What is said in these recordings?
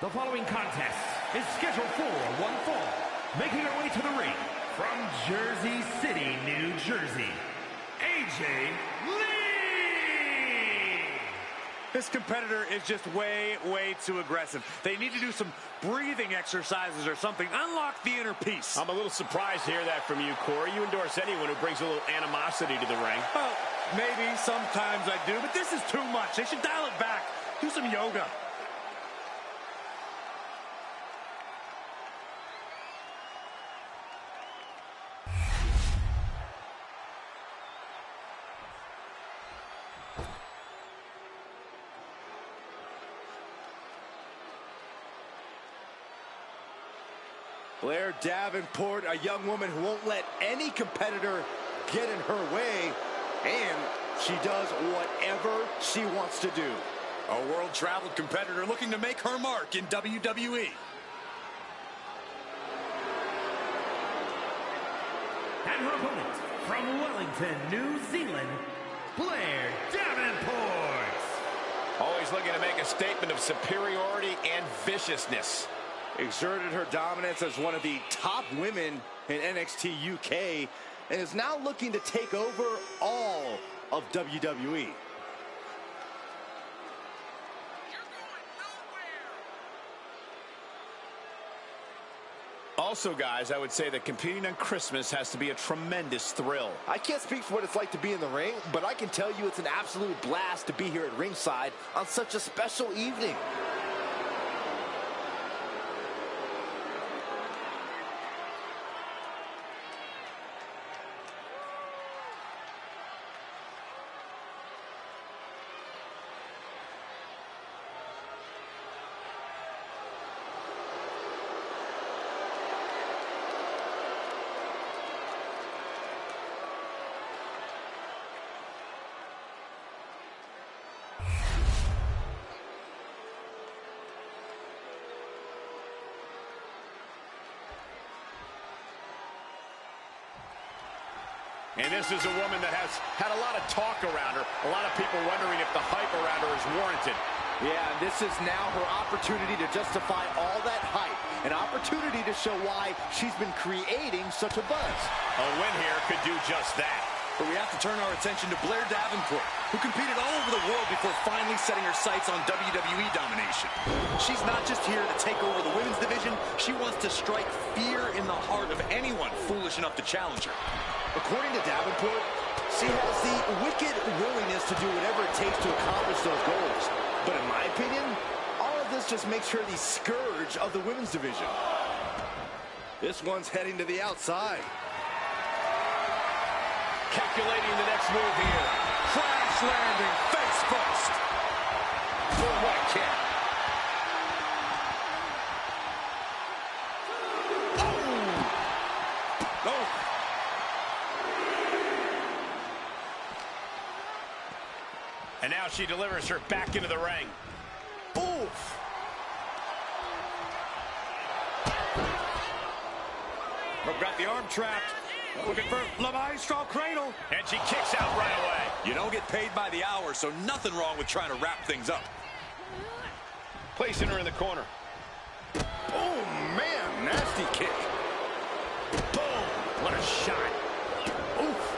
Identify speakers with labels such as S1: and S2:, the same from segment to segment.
S1: The following contest is scheduled for one fall. Making her way to the ring from Jersey City, New Jersey, AJ Lee!
S2: This competitor is just way too aggressive. They need to do some breathing exercises or something. Unlock the inner peace.
S3: I'm a little surprised to hear that from you, Corey. You endorse anyone who brings a little animosity to the ring.
S2: Well, maybe sometimes I do, but this is too much. They should dial it back. Do some yoga. Blair Davenport, a young woman who won't let any competitor get in her way, and she does whatever she wants to do. A world-traveled competitor looking to make her mark in WWE.
S1: And her opponent from Wellington, New Zealand, Blair Davenport.
S3: Always looking to make a statement of superiority and viciousness.
S2: Exerted her dominance as one of the top women in NXT UK and is now looking to take over all of WWE.
S3: Also, guys, I would say that competing on Christmas has to be a tremendous thrill.
S2: I can't speak for what it's like to be in the ring, but I can tell you it's an absolute blast to be here at ringside on such a special evening.
S3: And this is a woman that has had a lot of talk around her. A lot of people wondering if the hype around her is warranted.
S2: Yeah, and this is now her opportunity to justify all that hype. An opportunity to show why she's been creating such a buzz.
S3: A win here could do just that.
S4: But we have to turn our attention to Blair Davenport, who competed all over the world before finally setting her sights on WWE domination. She's not just here to take over the women's division, she wants to strike fear in the heart of anyone foolish enough to challenge her.
S2: According to Davenport, she has the wicked willingness to do whatever it takes to accomplish those goals. But in my opinion, all of this just makes her the scourge of the women's division. This one's heading to the outside.
S3: Calculating the next move here.
S4: Crash landing face first.
S3: For what kick? And now she delivers her back into the ring.
S2: Oof!
S4: Got the arm trapped. Looking for La Maestro Cradle.
S3: And she kicks out right away.
S4: You don't get paid by the hour, so nothing wrong with trying to wrap things up.
S3: Placing her in the corner.
S2: Oh, man, nasty kick.
S3: Boom! What a shot.
S2: Oof!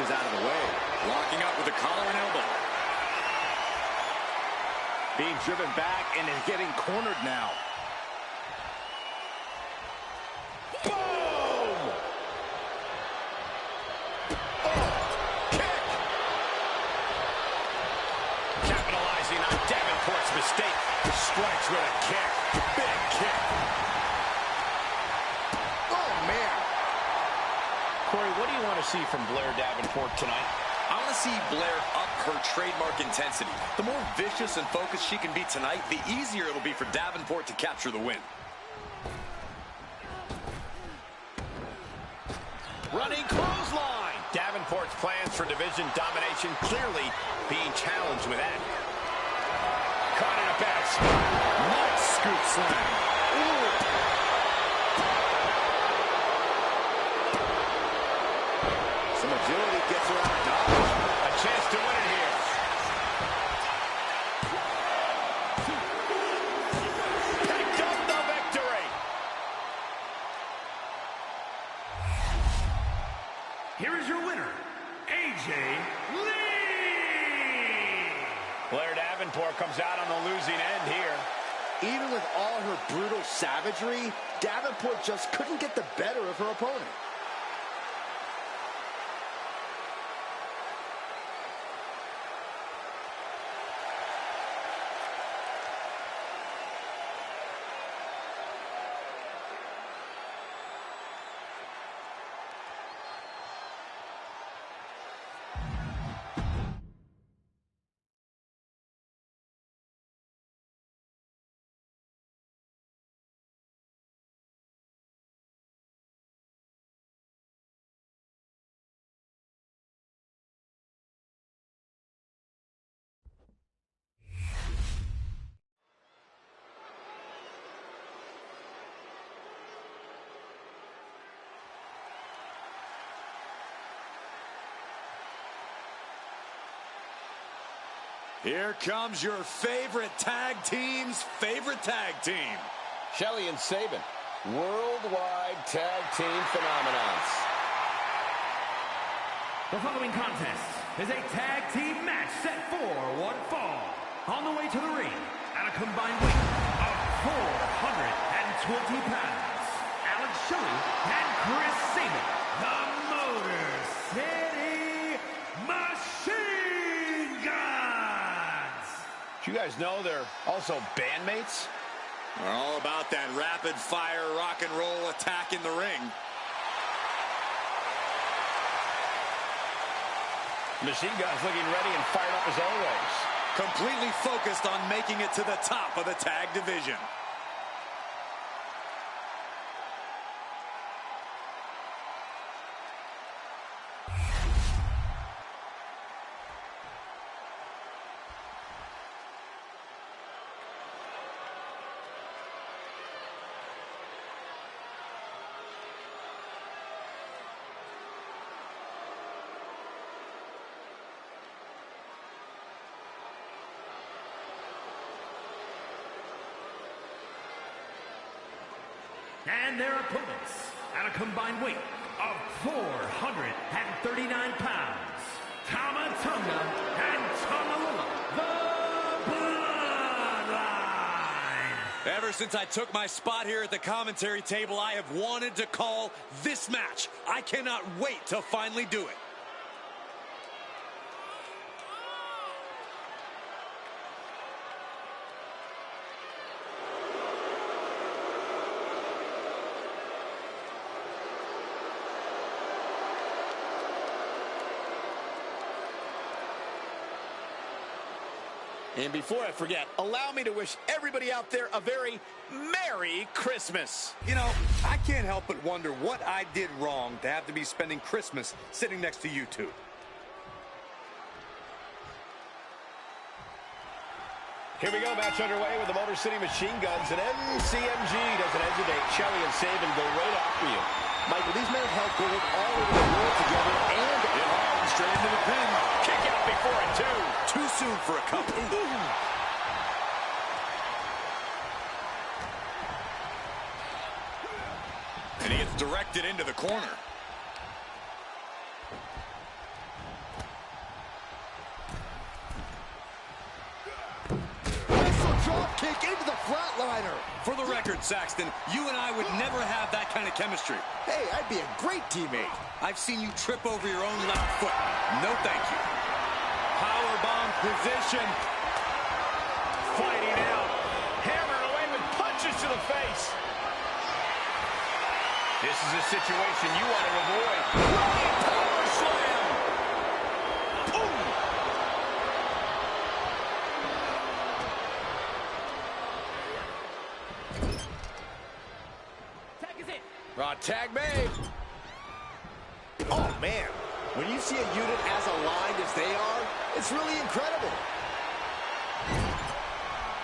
S2: Is out of the way.
S4: Locking up with a collar and elbow.
S2: Being driven back and is getting cornered now.
S3: Boom! Oh, kick! Capitalizing on Davenport's mistake. Strikes with a kick. Big kick.
S2: Oh, man.
S3: Corey, what do you want to see from Blair Davenport tonight?
S4: I want to see Blair up her trademark intensity. The more vicious and focused she can be tonight, the easier it'll be for Davenport to capture the win.
S3: Running clothesline. Davenport's plans for division domination clearly being challenged with that. Caught in a bad spot.
S4: Nice scoop slam.
S2: Ooh.
S3: Davenport comes out on the losing end here.
S2: Even with all her brutal savagery, Davenport just couldn't get the better of her opponent.
S4: Here comes your favorite tag team's favorite tag team.
S3: Shelly and Sabin, worldwide tag team phenomenons.
S1: The following contest is a tag team match set for one fall. On the way to the ring, at a combined weight of 420 pounds, Alex Shelley and Chris Sabin, the Motor City Machine Guns.
S3: Do you guys know they're also bandmates?
S4: We're all about that rapid-fire rock and roll attack in the ring.
S3: Machine Gun's looking ready and fired up as always.
S4: Completely focused on making it to the top of the tag division.
S1: And their opponents, at a combined weight of 439 pounds, Tama Tonga and Tongalula, the Bloodline.
S4: Ever since I took my spot here at the commentary table, I have wanted to call this match. I cannot wait to finally do it.
S3: And before I forget, allow me to wish everybody out there a very Merry Christmas.
S4: You know, I can't help but wonder what I did wrong to have to be spending Christmas sitting next to you two.
S3: Here we go, match underway with the Motor City Machine Guns, and MCMG doesn't hesitate. Shelly and Sabin go right after you.
S2: Michael, these men have helped build all over the world together, and
S4: Straight into the pin.
S3: Kick out before it, too.
S4: Too soon for a couple. And he gets directed into the corner.
S2: drop kick into the flatliner.
S4: For the record, Saxton, you and I would never have that kind of chemistry.
S2: Hey, I'd be a great teammate.
S4: I've seen you trip over your own left foot. No, thank you. Powerbomb position.
S3: Fighting out. Hammered away with punches to the face. This is a situation you want to avoid. Power slam. Boom.
S1: Tag is it.
S3: Tag made.
S2: Oh, man. When you see a unit as aligned as they are, it's really incredible.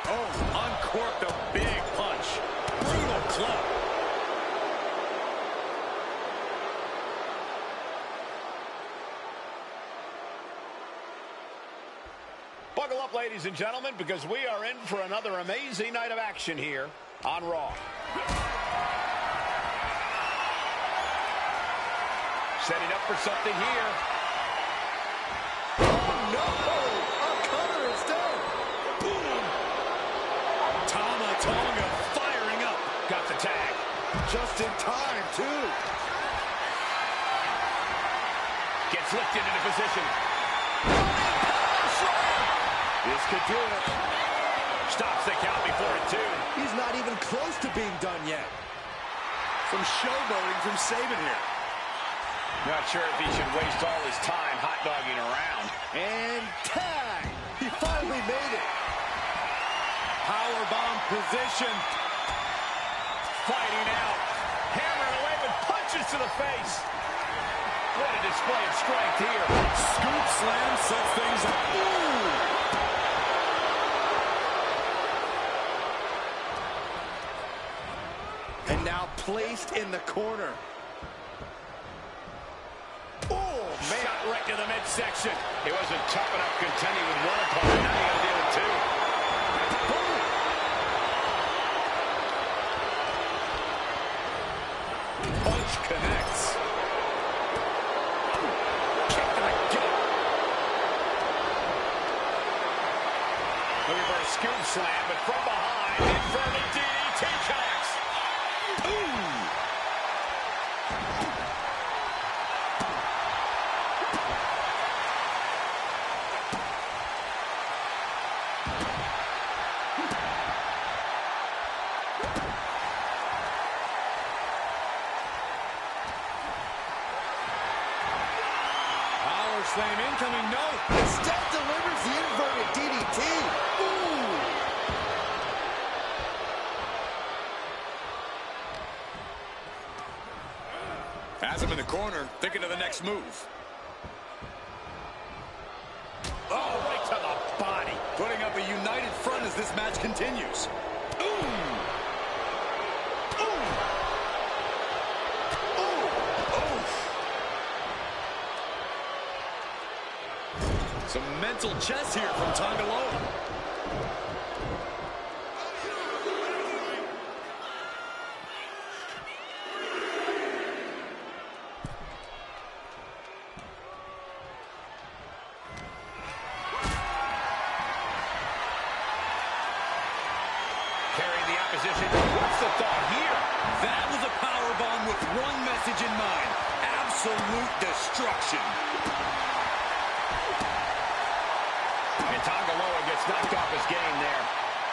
S4: Oh, uncorked a big punch. Brutal club.
S3: Buckle up, ladies and gentlemen, because we are in for another amazing night of action here on Raw. Setting up for something here.
S2: Oh, no! A cutter instead! Just in time, too.
S3: Gets lifted into position.
S2: This could do it.
S3: Stops the count before it, too.
S2: He's not even close to being done yet.
S4: Some showboating from Saban here.
S3: Not sure if he should waste all his time hot-dogging around.
S2: And tag! He finally made it.
S4: Powerbomb position.
S3: Fighting out. Hammering away with punches to the face. What a display of strength here.
S4: Scoop slam sets things up. Ooh!
S2: And now placed in the corner. Oh, man.
S3: Shot right to the midsection. It wasn't tough enough contending with one opponent. Now you got to deal with two. Punch connects. Kick to the gut. Looking for a scoop slam, but from behind, inverted DDT connects. Ooh.
S4: Power slam incoming, no.
S2: Instead delivers the inverted DDT. Ooh.
S4: Has him in the corner, thinking of the next move.
S3: Oh, right to the body.
S4: Putting up a united front as this match continues.
S3: Ooh. Ooh.
S4: Some mental chess here from Tongaloa.
S3: Carrying the opposition. What's the thought here?
S4: That was a powerbomb with one message in mind. Absolute destruction.
S3: And Tongaloa gets knocked off his game there.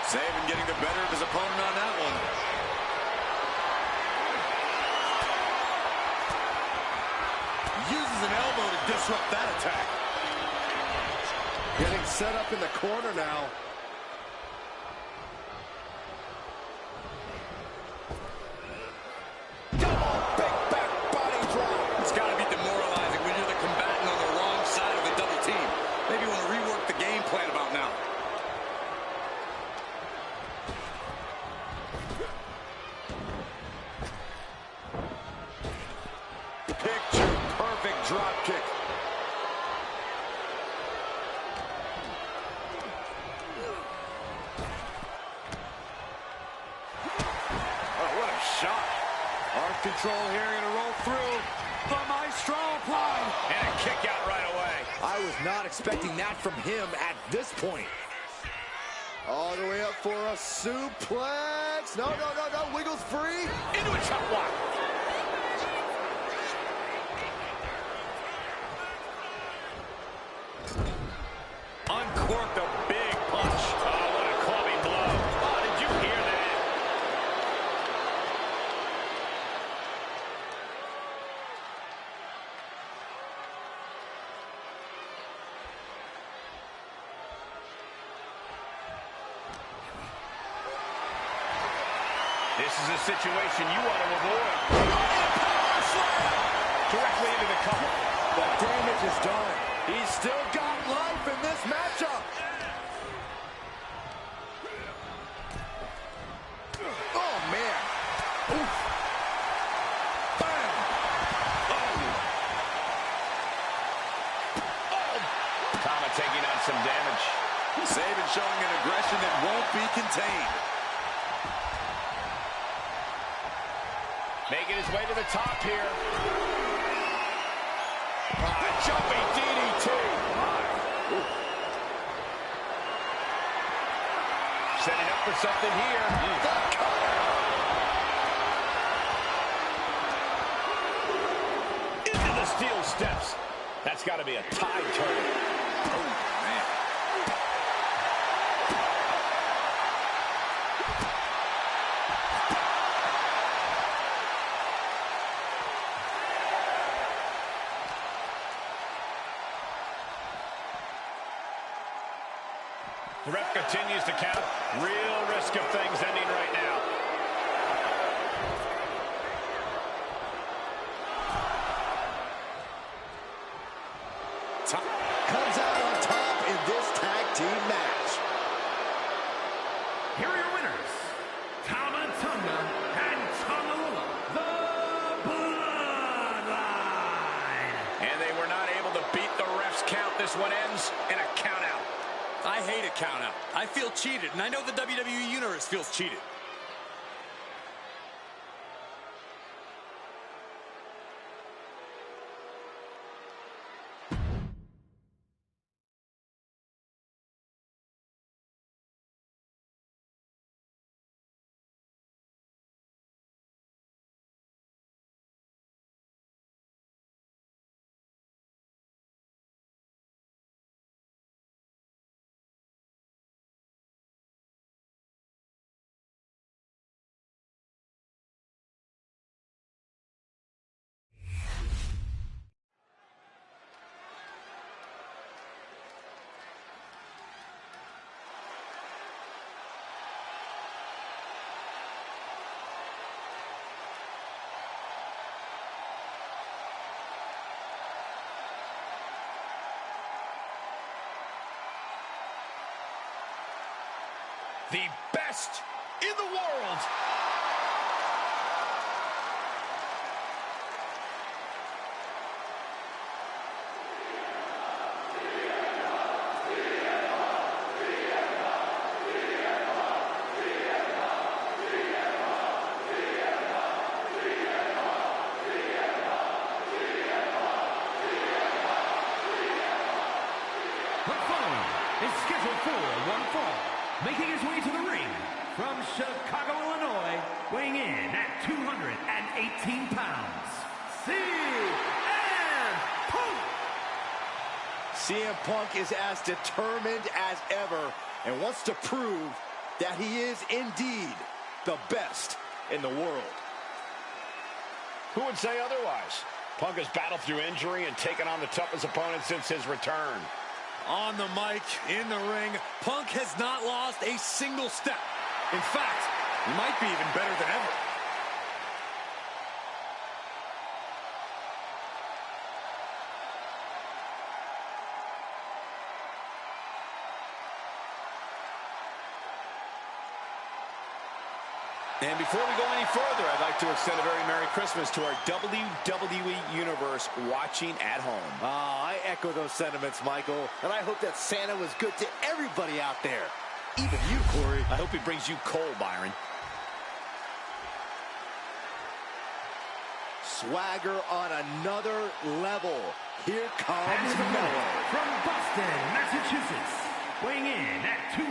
S4: Saban getting the better of his opponent on that one. Uses an elbow to disrupt that attack.
S2: Getting set up in the corner now. Double big back body drop.
S4: It's got to be demoralizing when you're the combatant on the wrong side of the double team. Maybe you want to rework the game plan about now.
S2: Picture perfect drop kick. Oh, what a shot. Arm control here, gonna roll through. The Maestro applied.
S3: And a kick out right away.
S2: I was not expecting that from him at this point. All the way up for a suplex. No, no, no, no. Wiggles free.
S3: Into a chop block. Uncorked a big punch. Oh, what a clubbing blow. Oh, did you hear that? This is a situation you want to avoid. Power slam! Directly into the cover.
S2: The damage is done. He's still got life in this matchup. Oh, man. Oof. Bam.
S3: Oh. Kama taking on some damage.
S4: Saban showing an aggression that won't be contained.
S3: Making his way to the top here. Jumping DDT. Setting up for something here.
S2: The cover.
S3: steel steps. That's got to be a tide turner.
S4: Oh, man.
S3: The ref continues to count. Real risk of things ending right now.
S2: Comes out on top in this tag team match.
S1: Here are your winners, Tama Tonga and Tonga, the Bloodline.
S3: And they were not able to beat the ref's count. This one ends in a count out.
S4: I hate a count out. I feel cheated, and I know the WWE Universe feels cheated.
S3: The best in the world.
S1: The following is scheduled for one fall. Making his way to the ring from Chicago, Illinois, weighing in at 218 pounds, CM Punk!
S2: CM Punk is as determined as ever and wants to prove that he is indeed the best in the world.
S3: Who would say otherwise? Punk has battled through injury and taken on the toughest opponent since his return.
S4: On the mic, in the ring, Punk has not lost a single step. In fact, he might be even better than ever.
S5: And before we go any further, I'd like to extend a very Merry Christmas to our WWE Universe watching at home.
S2: I echo those sentiments, Michael, and I hope that Santa was good to everybody out there. Even you, Corey.
S5: I hope he brings you coal, Byron.
S2: Swagger on another level. Here comes Mello.
S1: From Boston, Massachusetts, weighing in at 210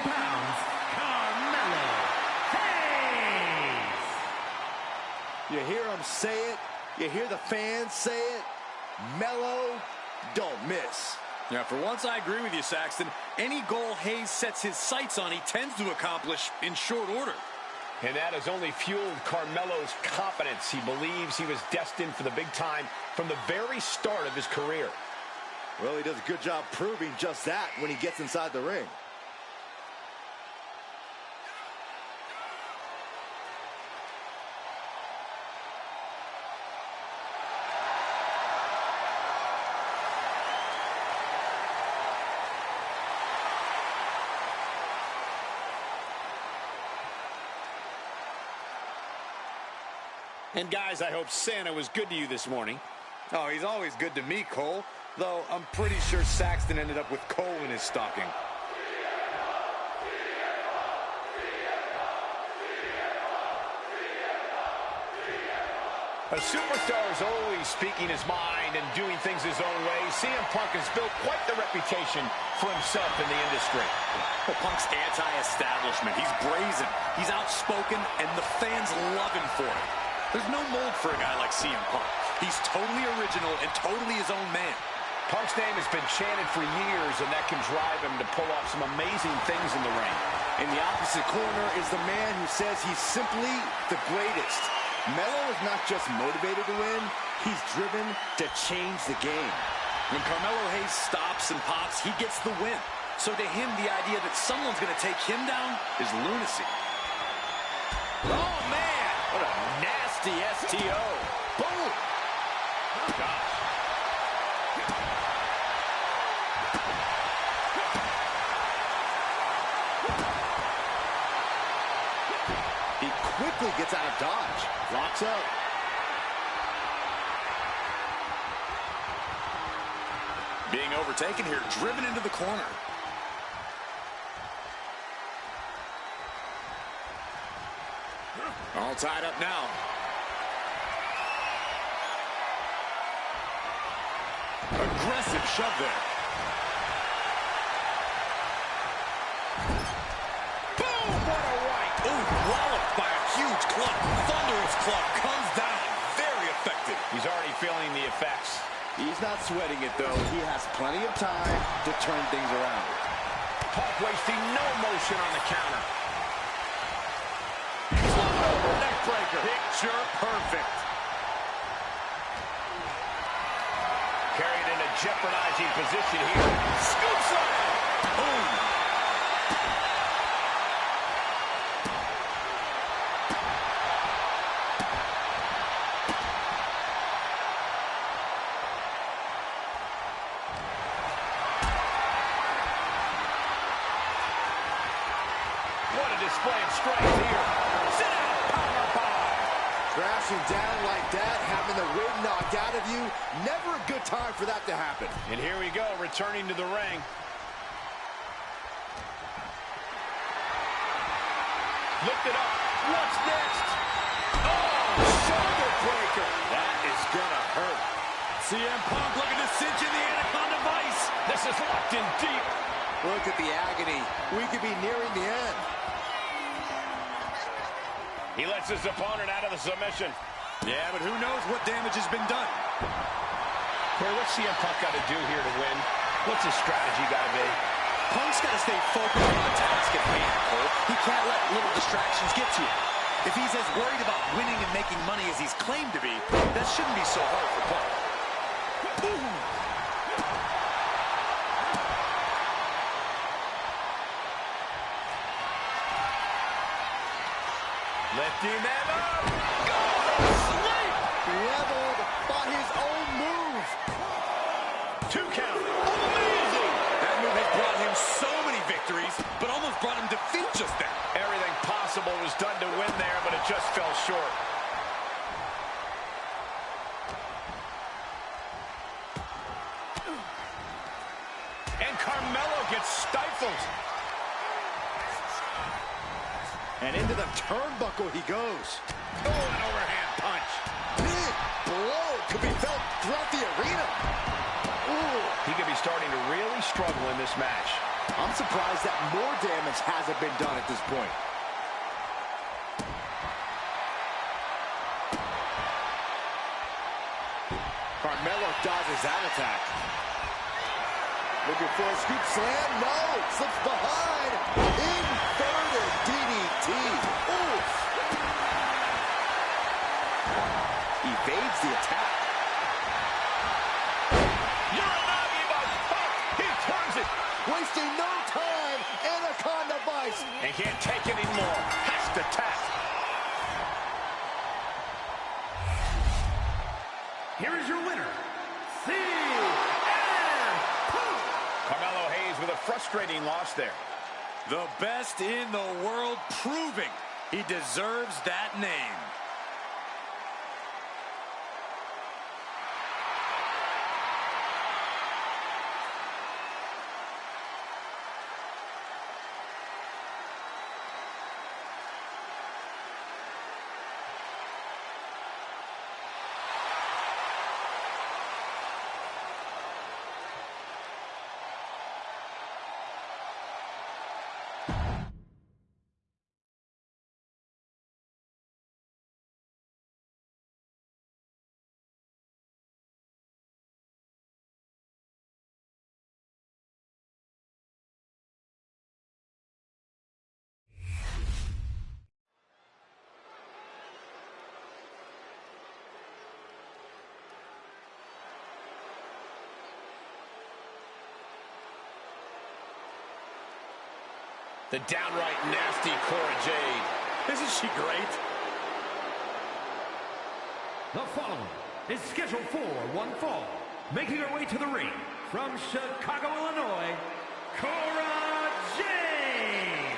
S1: pounds, Carmelo.
S2: You hear him say it. You hear the fans say it. Mello, don't miss.
S4: Yeah, for once I agree with you, Saxton. Any goal Hayes sets his sights on, he tends to accomplish in short order.
S3: And that has only fueled Carmelo's confidence. He believes he was destined for the big time from the very start of his career.
S2: Well, he does a good job proving just that when he gets inside the ring.
S5: And guys, I hope Santa was good to you this morning.
S4: Oh, he's always good to me, Cole. Though I'm pretty sure Saxton ended up with coal in his stocking.
S3: A superstar is always speaking his mind and doing things his own way. CM Punk has built quite the reputation for himself in the industry.
S4: Well, Punk's anti-establishment. He's brazen. He's outspoken, and the fans love him for it. There's no mold for a guy like CM Punk. He's totally original and totally his own man.
S3: Punk's name has been chanted for years, and that can drive him to pull off some amazing things in the ring.
S2: In the opposite corner is the man who says he's simply the greatest. Melo is not just motivated to win, he's driven to change the game.
S4: When Carmelo Hayes stops and pops, he gets the win. So to him, the idea that someone's going to take him down is lunacy.
S3: Oh, man! What a nasty STO. Boom! Oh, gosh.
S2: He quickly gets out of dodge. Locks up.
S4: Being overtaken here, driven into the corner. All tied up now. Aggressive shove there.
S3: Boom! What a right!
S4: Ooh, walloped by a huge club. Thunderous club comes down. Very effective.
S3: He's already feeling the effects.
S2: He's not sweating it, though. He has plenty of time to turn things around.
S3: Punk wasting no motion on the counter. Over neck breaker.
S4: Picture perfect.
S3: Carried in a jeopardizing position here. Scoop slam!
S4: Boom.
S3: What a display of strength here. Sit down, power bomb.
S2: Crashing down like that, having the wind knocked out of you, never a good time for that to happen.
S3: And here we go, returning to the ring. Lift it up. What's next? Oh, shoulder breaker.
S2: That is gonna hurt.
S4: CM Punk looking to cinch in the Anaconda Vice.
S3: This is locked in deep.
S2: Look at the agony. We could be nearing the end.
S3: He lets his opponent out of the submission.
S4: Yeah, but who knows what damage has been done.
S3: Corey, what's CM Punk got to do here to win? What's his strategy got to be?
S4: Punk's got to stay focused on the task at hand, Cole. He can't let little distractions get to him. If he's as worried about winning and making money as he's claimed to be, that shouldn't be so hard for Punk. Boom!
S3: Lifting that up. Go to sleep.
S2: Leveled by his own move.
S3: 2 count. Amazing.
S4: That move has brought him so many victories, but almost brought him defeat just then.
S3: Everything possible was done to win there, but it just fell short. And Carmelo gets stifled.
S2: And into the turnbuckle he goes.
S3: Oh, an overhand punch.
S2: Big blow could be felt throughout the arena. Ooh.
S3: He could be starting to really struggle in this match.
S2: I'm surprised that more damage hasn't been done at this point. Carmelo dodges that attack. Looking for a scoop slam. No, slips behind. Inverted DDT. Oof. Evades the attack.
S3: He turns it.
S2: Wasting no time. Anaconda Vice.
S3: And can't take it anymore. Has to tap.
S1: Here is your winner, CM Punk.
S3: Carmelo Hayes with a frustrating loss there.
S4: The best in the world, proving he deserves that name.
S3: The downright nasty Cora Jade.
S4: Isn't she great?
S1: The following is scheduled for one fall. Making her way to the ring from Chicago, Illinois, Cora Jade.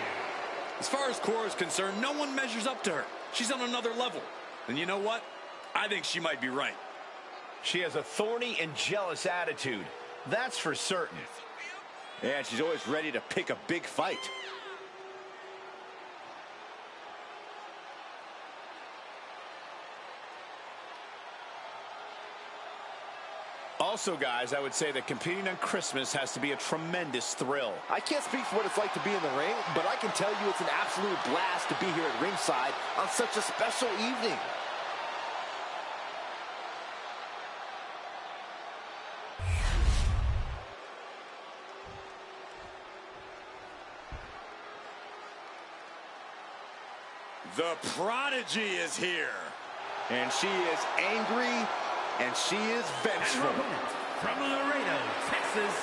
S4: As far as Cora's concerned, no one measures up to her. She's on another level. And you know what? I think she might be right.
S3: She has a thorny and jealous attitude. That's for certain.
S2: And she's always ready to pick a big fight.
S5: Also, guys, I would say that competing on Christmas has to be a tremendous thrill.
S2: I can't speak for what it's like to be in the ring, but I can tell you it's an absolute blast to be here at ringside on such a special evening.
S4: The Prodigy is here.
S2: And she is angry, and she is
S1: And her
S2: vengeful.
S1: opponent from Laredo, Texas,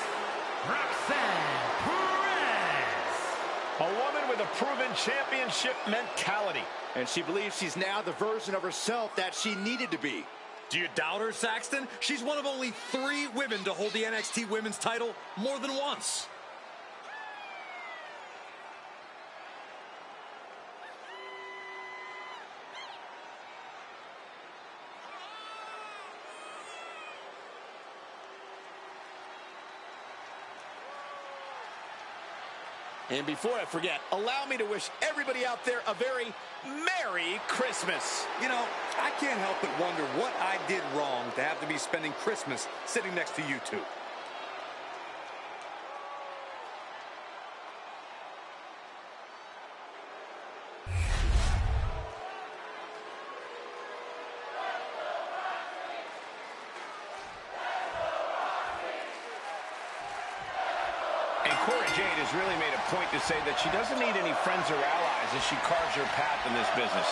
S1: Roxanne Perez.
S3: A woman with a proven championship mentality.
S2: And she believes she's now the version of herself that she needed to be.
S4: Do you doubt her, Saxton? She's one of only 3 women to hold the NXT Women's title more than once.
S3: And before I forget, allow me to wish everybody out there a very Merry Christmas.
S4: You know, I can't help but wonder what I did wrong to have to be spending Christmas sitting next to you two.
S3: And Cora Jade has really made a point to say that she doesn't need any friends or allies as she carves her path in this business.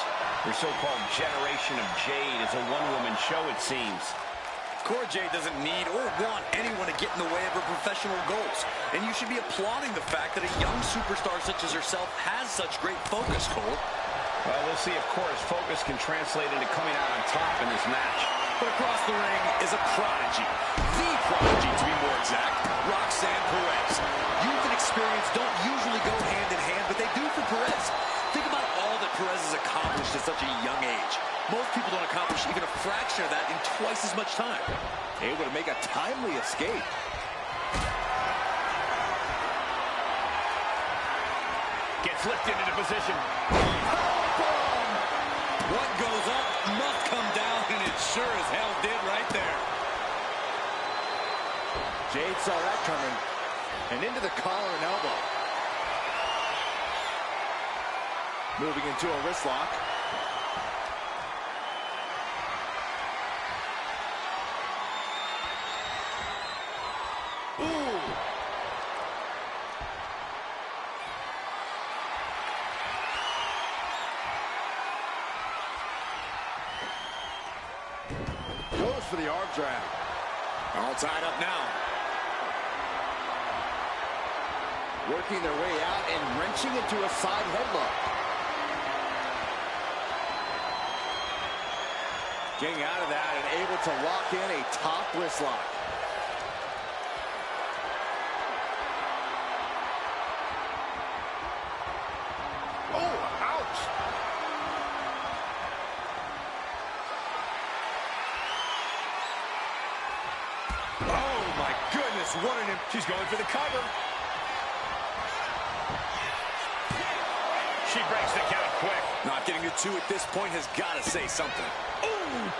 S3: Her so-called generation of Jade is a one-woman show, it seems.
S4: Cora Jade doesn't need or want anyone to get in the way of her professional goals. And you should be applauding the fact that a young superstar such as herself has such great focus, Cole.
S3: Well, we'll see if Cora's focus can translate into coming out on top in this match.
S4: But across the ring is a prodigy. The prodigy, to be more exact, Roxanne Perez. Youth and experience don't usually go hand in hand, but they do for Perez. Think about all that Perez has accomplished at such a young age. Most people don't accomplish even a fraction of that in twice as much time.
S2: Able to make a timely escape.
S3: Gets lifted into position.
S4: What goes up must come down, and it sure as hell did right there.
S2: Jade saw that coming. And into the collar and elbow. Moving into a wrist lock. Ooh. Goes for the arm drag.
S4: All tied up now.
S2: Working their way out and wrenching into a side headlock. Getting out of that and able to lock in a top wrist lock. Oh, ouch!
S4: Oh, my goodness, what an...
S3: She's going for the cover. She breaks the count quick.
S4: Not getting to 2 at this point has got to say something.
S3: Ooh.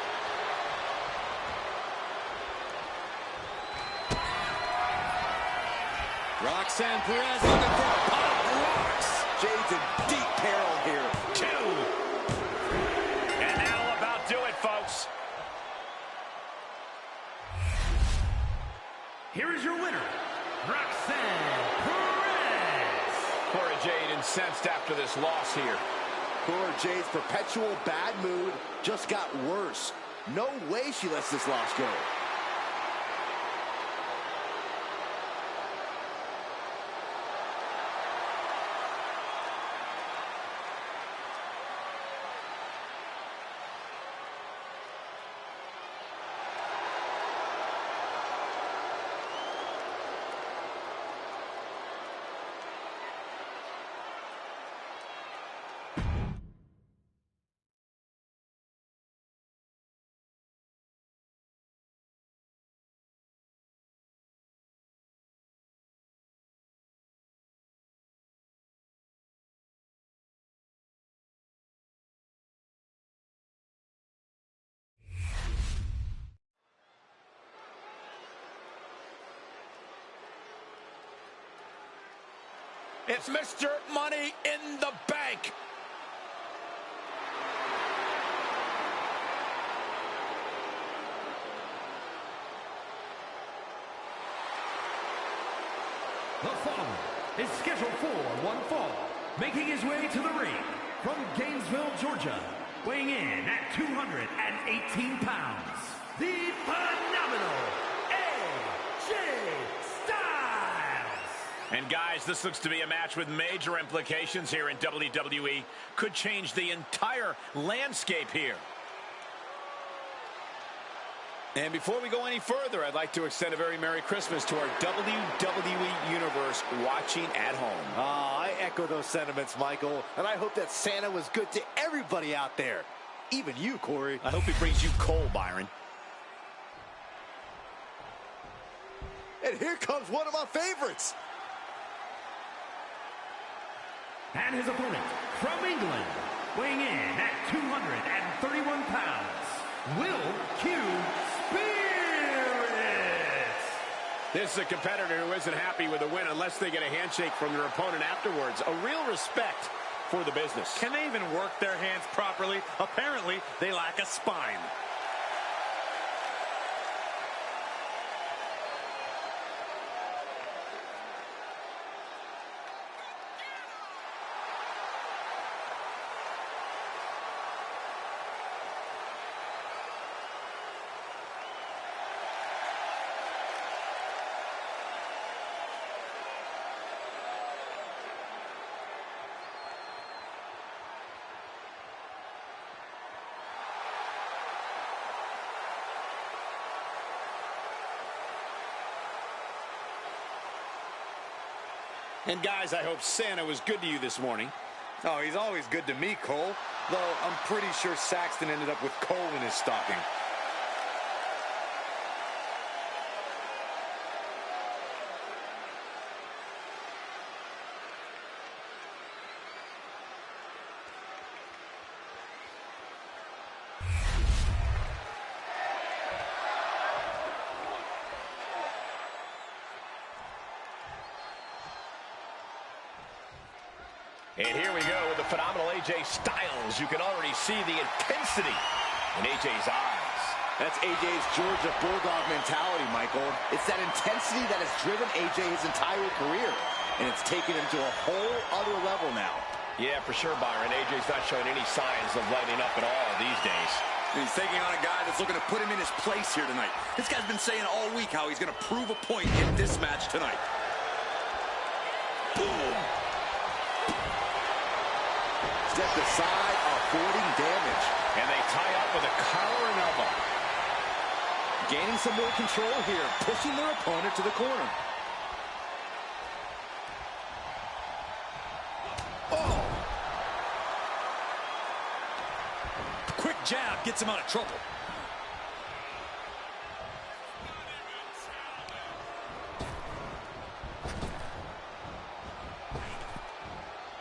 S4: Roxanne Perez looking for a pop rocks.
S2: Jade's in deep peril here.
S3: 2. And that'll about do it, folks.
S1: Here is your winner, Roxanne Perez.
S3: Cora Jade incensed after this loss here.
S2: Cora Jade's perpetual bad mood just got worse. No way she lets this loss go.
S3: It's Mr. Money in the Bank.
S1: The following is scheduled for one fall, making his way to the ring from Gainesville, Georgia, weighing in at 218 pounds, the phenomenal AJ Styles.
S3: And guys, this looks to be a match with major implications here in WWE. Could change the entire landscape here.
S5: And before we go any further, I'd like to extend a very Merry Christmas to our WWE Universe watching at home.
S2: I echo those sentiments, Michael, and I hope that Santa was good to everybody out there, even you, Corey.
S5: I hope he brings you coal, Byron.
S2: And here comes one of my favorites.
S1: And his opponent from England, weighing in at 231 pounds, Will Q.
S5: This is a competitor who isn't happy with a win unless they get a handshake from their opponent afterwards. A real respect for the business.
S4: Can they even work their hands properly? Apparently, they lack a spine.
S5: And guys, I hope Santa was good to you this morning.
S4: Oh, he's always good to me, Cole. Though I'm pretty sure Saxton ended up with coal in his stocking.
S3: And here we go with the phenomenal AJ Styles. You can already see the intensity in AJ's eyes.
S2: That's AJ's Georgia Bulldog mentality, Michael. It's that intensity that has driven AJ his entire career, and it's taken him to a whole other level now.
S3: Yeah, for sure, Byron. AJ's not showing any signs of lighting up at all these days.
S4: He's taking on a guy that's looking to put him in his place here tonight. This guy's been saying all week how he's going to prove a point in this match tonight.
S3: Boom!
S2: Stepped aside, avoiding damage.
S3: And they tie up with a collar and elbow.
S2: Gaining some more control here, pushing their opponent to the corner.
S4: Oh! Quick jab gets him out of trouble.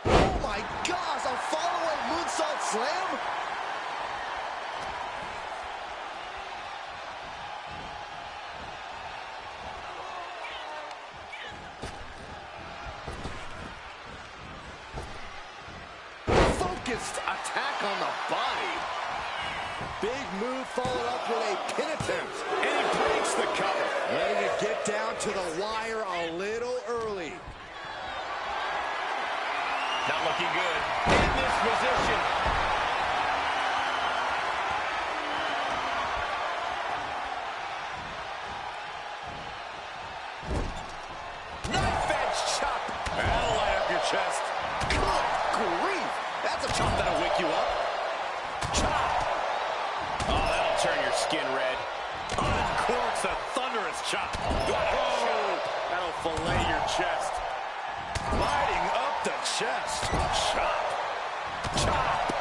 S2: Oh my gosh, a follow-up moonsault slam? Focused attack on the body. Big move followed up with a pin attempt.
S3: And he breaks the cover.
S2: Ready to get down to the wire a little early.
S3: Not looking good in this position.
S2: Knife edge chop.
S4: That'll light up your chest.
S2: Good grief. That's a chop that'll wake you up.
S3: Chop! Oh, that'll turn your skin red.
S4: Uncorks a thunderous chop. Oh, that'll fillet your chest. Lighting up the chest. Chop. Chop.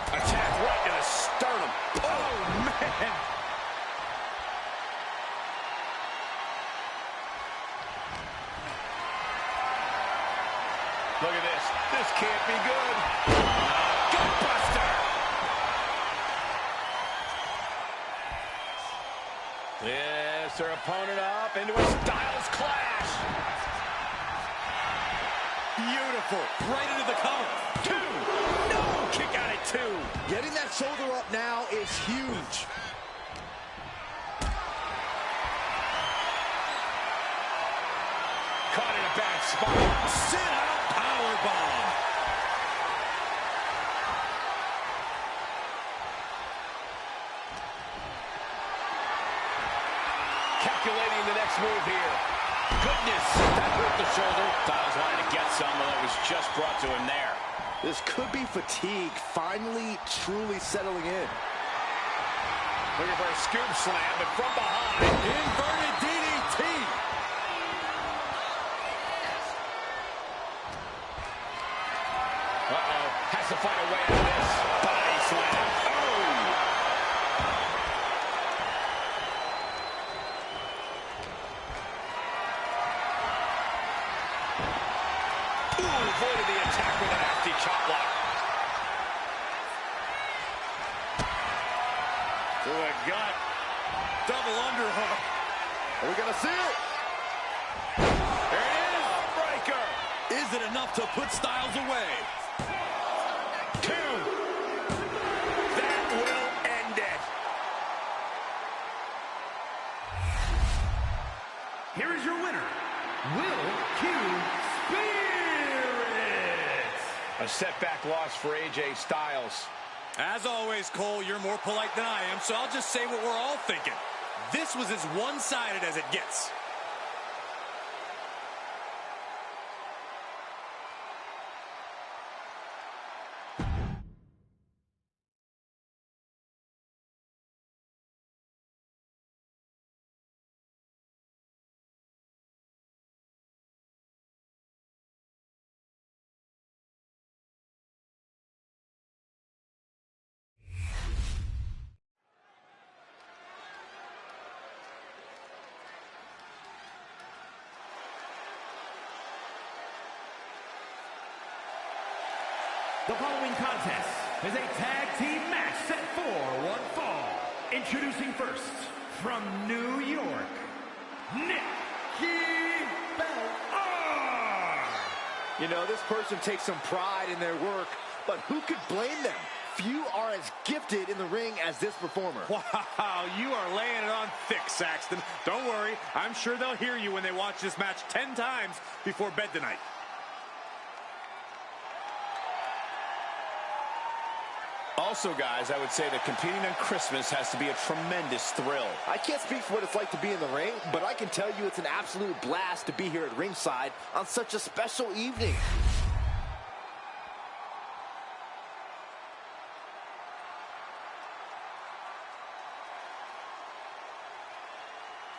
S3: Attack right to the sternum.
S4: Oh, man.
S3: Look at this. This can't be good. Gutbuster. Yes, their opponent up into a Styles clash.
S4: Beautiful. Right into the cover.
S3: 2. No! Kick out at 2.
S2: Getting that shoulder up now is huge.
S3: Caught in a bad spot.
S4: Sit out powerbomb.
S3: Calculating the next move here. Goodness, that hurt the shoulder. Styles wanted to get some, but it was just brought to him there.
S2: This could be fatigue finally truly settling in.
S3: Looking for a scoop slam, but from behind.
S4: Inverted DDT.
S3: Uh-oh, has to find a way out of this. Body slam. Oh! Avoided the attack with a nasty chop block.
S4: To the gut. Double underhook.
S2: Are we going to see it?
S3: There it is. Breaker.
S4: Is it enough to put Styles away?
S3: 2. That will end it.
S1: Here is your winner, Will Q.
S3: A setback loss for AJ Styles.
S4: As always, Cole, you're more polite than I am, so I'll just say what we're all thinking. This was as one-sided as it gets.
S1: The following contest is a tag team match set for one fall. Introducing first, from New York, Nikki Bella.
S2: You know, this person takes some pride in their work, but who could blame them? Few are as gifted in the ring as this performer.
S4: Wow, you are laying it on thick, Saxton. Don't worry, I'm sure they'll hear you when they watch this match 10 times before bed tonight.
S3: Also, guys, I would say that competing on Christmas has to be a tremendous thrill.
S2: I can't speak for what it's like to be in the ring, but I can tell you it's an absolute blast to be here at ringside on such a special evening.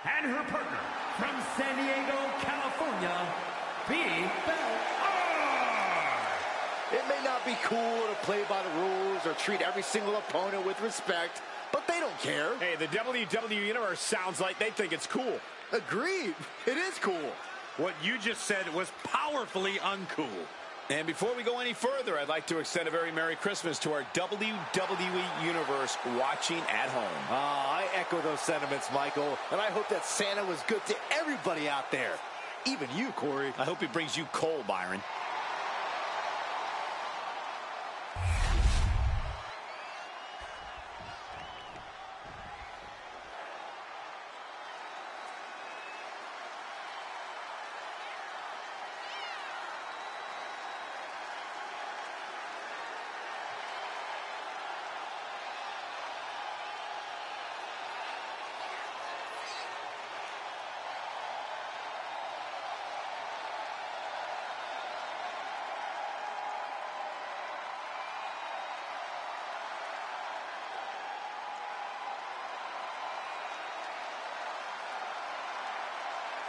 S1: And her partner, from San Diego, California, Bella.
S2: It may not be cool to play by the rules or treat every single opponent with respect, but they don't care.
S5: Hey, the WWE Universe sounds like they think it's cool.
S2: Agreed. It is cool.
S4: What you just said was powerfully uncool.
S3: And before we go any further, I'd like to extend a very Merry Christmas to our WWE Universe watching at home.
S2: I echo those sentiments, Michael, and I hope that Santa was good to everybody out there. Even you, Corey.
S3: I hope he brings you coal, Byron.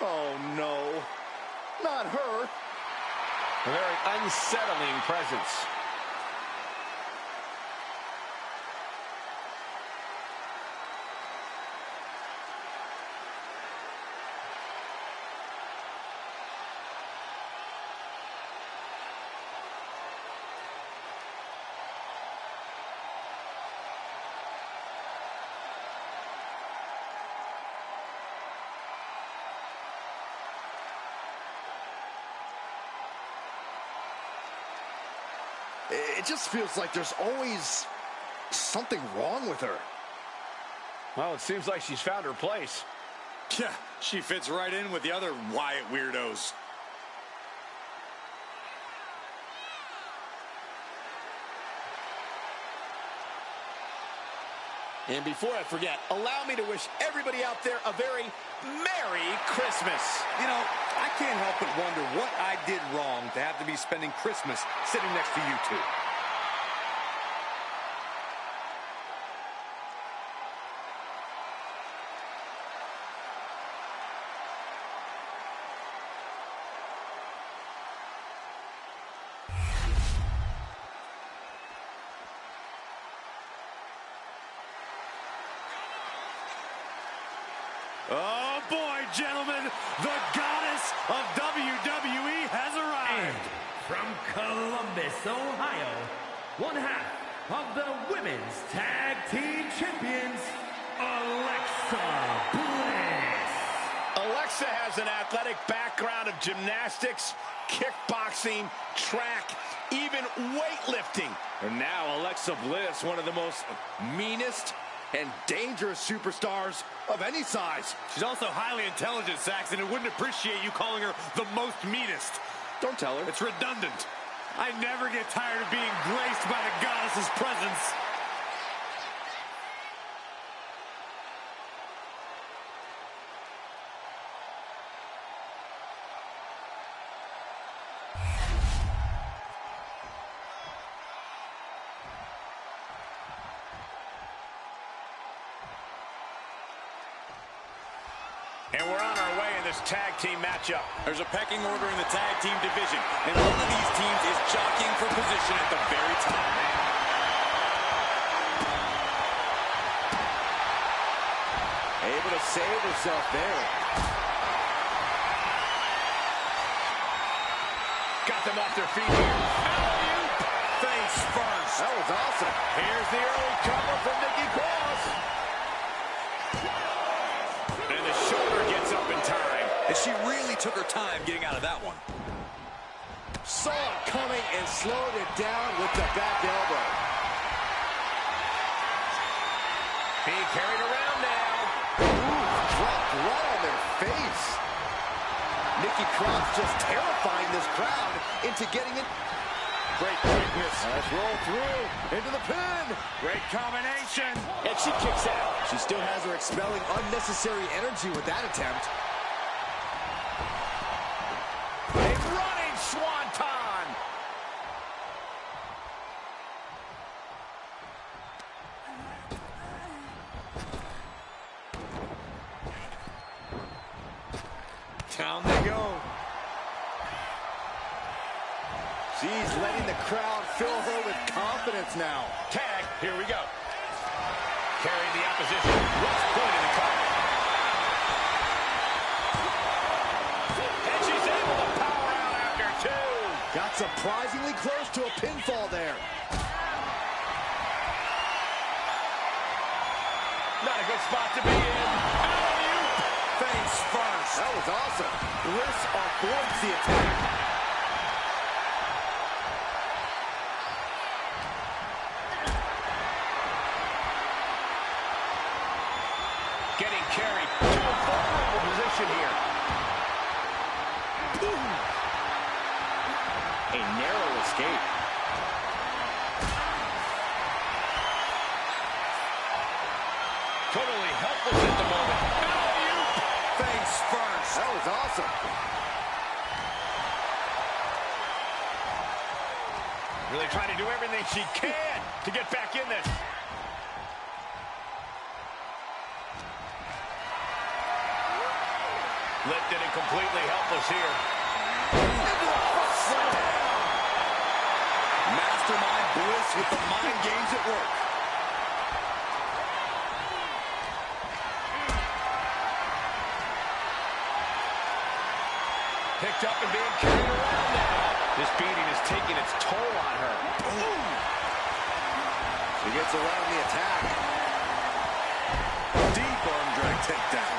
S2: Oh, no. Not her.
S3: A very unsettling presence.
S2: It just feels like there's always something wrong with her.
S5: Well, it seems like she's found her place.
S4: Yeah, she fits right in with the other Wyatt weirdos.
S5: And before I forget, allow me to wish everybody out there a very Merry Christmas.
S4: You know, I can't help but wonder what I did wrong to have to be spending Christmas sitting next to you two.
S6: Oh boy, gentlemen, the goddess of WWE has arrived.
S1: And from Columbus, Ohio, one half of the Women's Tag Team Champions, Alexa Bliss.
S5: Alexa has an athletic background of gymnastics, kickboxing, track, even weightlifting.
S2: And now Alexa Bliss, one of the most meanest and dangerous superstars of any size.
S6: She's also highly intelligent, Saxon, and wouldn't appreciate you calling her the most meanest.
S2: Don't tell her.
S6: It's redundant. I never get tired of being graced by the goddess's presence.
S5: And we're on our way in this tag team matchup.
S4: There's a pecking order in the tag team division, and one of these teams is jockeying for position at the very top.
S2: Able to save herself there.
S5: Got them off their feet here.
S4: Face first.
S2: That was awesome.
S5: Here's the early cover from Nikki Cross. And the shoulder gets up in time.
S4: And she really took her time getting out of that one.
S2: Saw it coming and slowed it down with the back elbow.
S5: Being carried around now.
S2: Ooh, dropped right on their face. Nikki Cross just terrifying this crowd into getting it.
S5: Great quickness.
S2: Let's roll through into the pin.
S6: Great combination.
S5: And she kicks out.
S2: She still has her expelling unnecessary energy with that attempt.
S5: A running swanton.
S6: Down they go.
S2: She's letting the crowd fill her with confidence now.
S5: Tag, here we go. Carrying the opposition. West point in the cover. And she's able to power out after two.
S2: Got surprisingly close to a pinfall there.
S5: Not a good spot to be in.
S4: Face first.
S2: That was awesome. Bliss avoids the attack.
S5: Getting carried to a vulnerable position here.
S2: Boom. A narrow escape.
S5: Totally helpless at the moment.
S4: Face first.
S2: That was awesome.
S5: Really trying to do everything she can to get back in this. Lifted and completely helpless here.
S4: Mastermind Bliss with the mind games at work.
S5: Picked up and being carried around now. This beating is taking its toll on her.
S2: Ooh. She gets around the attack.
S4: Deep arm drag takedown.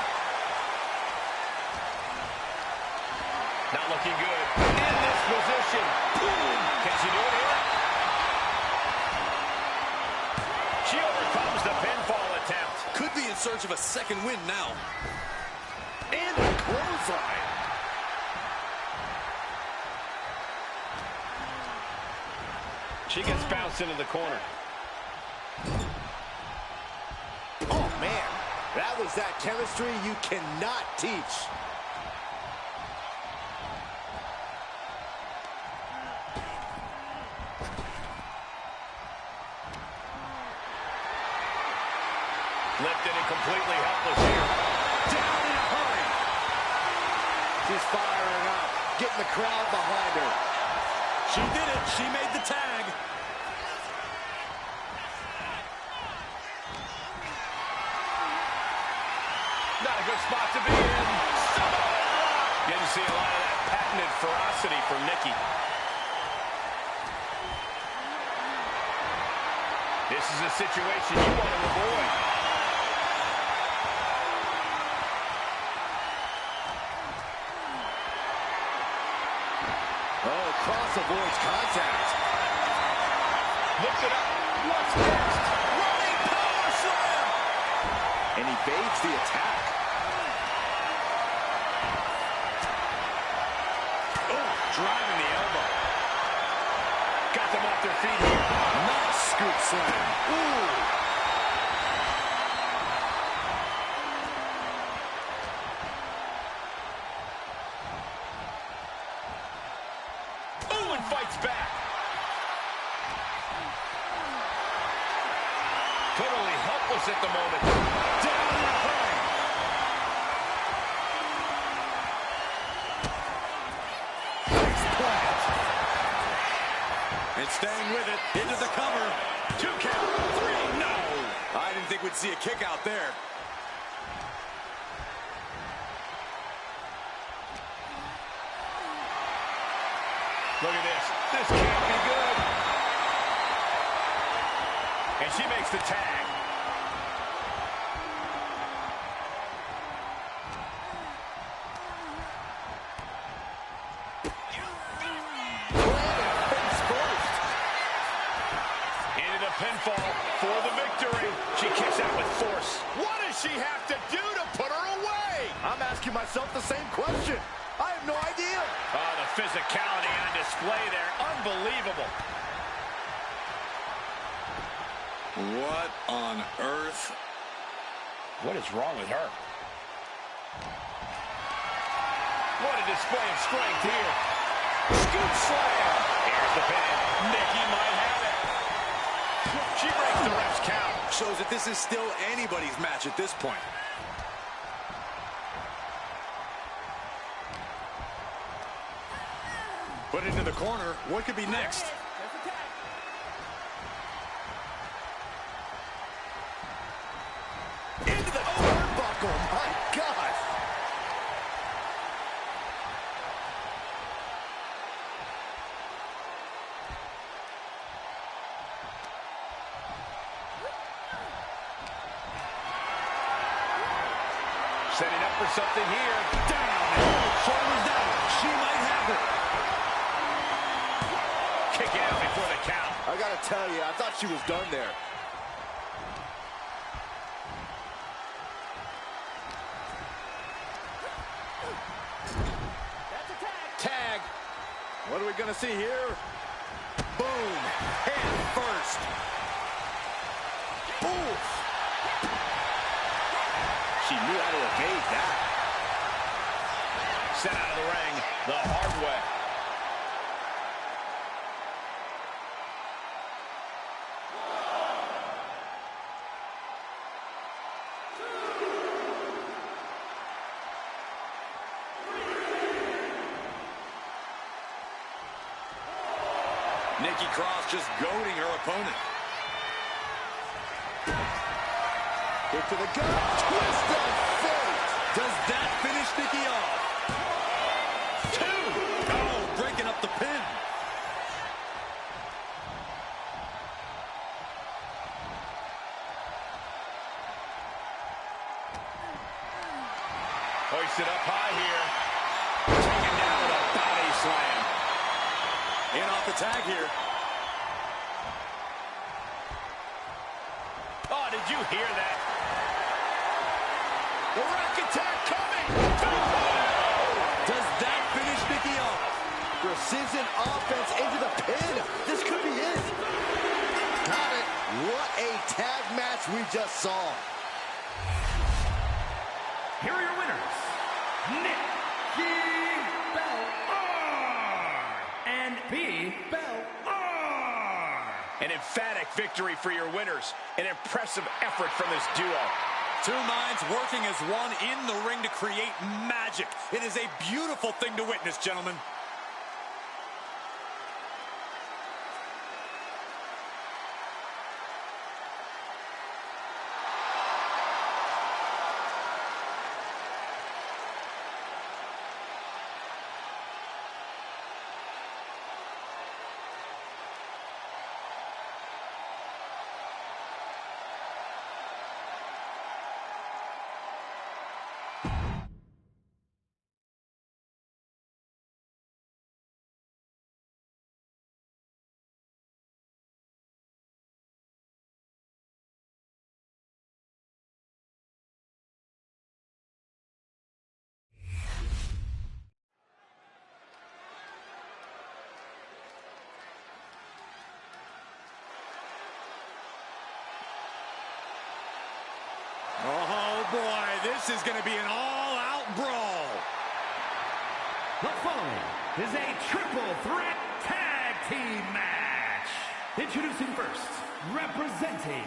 S5: Not looking good. In this position. Boom. Can she do it here?
S4: search of a second win now.
S2: And a clothesline.
S3: She gets bounced into the corner.
S2: Oh, man. That was that chemistry you cannot teach.
S3: Lifted and completely helpless here.
S2: Down in a hurry. She's firing up, getting the crowd behind her.
S6: She did it. She made the tag.
S3: Not a good spot to be in. Didn't see a lot of that patented ferocity from Nikki. This is a situation you want to avoid.
S2: Oh, Cross avoids contact.
S3: Looks it up. What's next?
S2: Running power slam. And he evades the attack.
S3: Oh, driving the elbow. Got them off their feet here.
S2: Nice scoop slam. Ooh.
S3: Fights back. Totally helpless at the moment.
S2: Down in a hurry. Nice plant.
S6: And staying with it. Into the cover.
S3: 2 count. 3. No.
S4: I didn't think we'd see a kick out there.
S3: Look at this. This can't be good. And she makes the tag. Into the pinfall for the victory. She kicks out with force.
S2: What does she have to do to put her away? I'm asking myself the same question. I have no idea.
S3: Oh, the physicality on display there. Unbelievable.
S4: What on earth?
S3: What is wrong with her? What a display of strength here. Scoop slam. Here's the pin. Nikki might have it. She breaks the ref's count.
S4: Shows that this is still anybody's match at this point. Put into the corner. What could be next?
S2: Into the turnbuckle. My God.
S3: Setting up for something here.
S2: Down. Shoulders down. She might have it.
S3: Kick out before the count.
S2: I gotta tell you, I thought she was done there. Tag. What are we gonna see here? Boom. Hand first. Oof. She knew how to evade that.
S3: Sent out of the ring the hard way.
S4: Nikki Cross just goading her opponent.
S2: Hit to the gut. Twist of fate.
S4: Does that finish Nikki off? 2. Oh, breaking up the pin.
S3: Hoisted up high here. Taken down with a body slam.
S4: In off the tag here.
S3: Oh, did you hear that?
S2: The rack attack coming.
S4: Does that finish Nikki off?
S2: Precision offense into the pin. This could be it. Got it. What a tag match we just saw.
S1: Here are your winners, Nikki Bella and Bella.
S3: An emphatic victory for your winners. An impressive effort from this duo.
S4: Two minds working as one in the ring to create magic. It is a beautiful thing to witness, gentlemen.
S6: Oh, boy, this is going to be an all-out brawl.
S1: The following is a triple threat tag team match. Introducing first, representing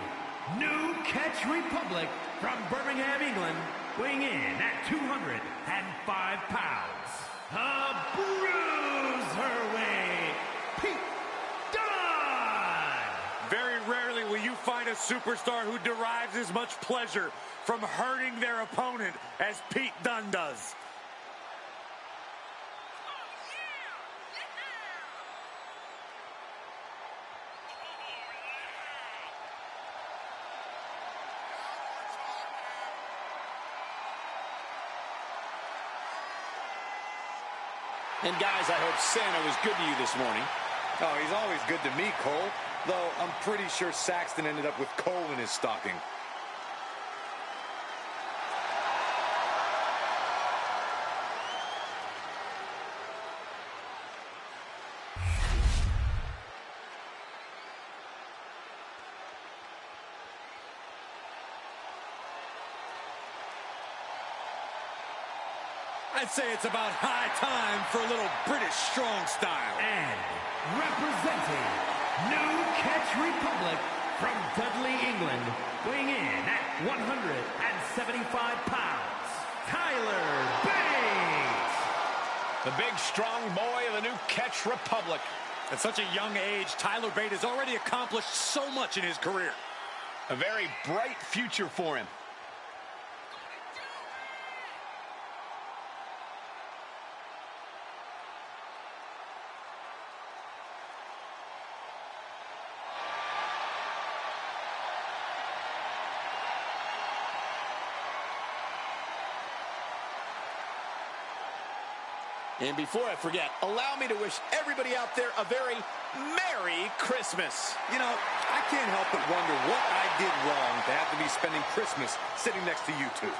S1: New Catch Republic from Birmingham, England, weighing in at 205 pounds, a bruiserweight, Pete Dunne.
S6: Very rarely will you find a superstar who derives as much pleasure from hurting their opponent as Pete Dunne does.
S5: And guys, I hope Santa was good to you this morning.
S4: Oh, he's always good to me, Cole. Though I'm pretty sure Saxton ended up with coal in his stocking. I'd say it's about high time for a little British strong style.
S1: And representing New Catch Republic from Dudley, England, weighing in at 175 pounds, Tyler Bate.
S3: The big, strong boy of the New Catch Republic.
S4: At such a young age, Tyler Bate has already accomplished so much in his career.
S3: A very bright future for him.
S2: And before I forget, allow me to wish everybody out there a very Merry Christmas.
S4: You know, I can't help but wonder what I did wrong to have to be spending Christmas sitting next to you two.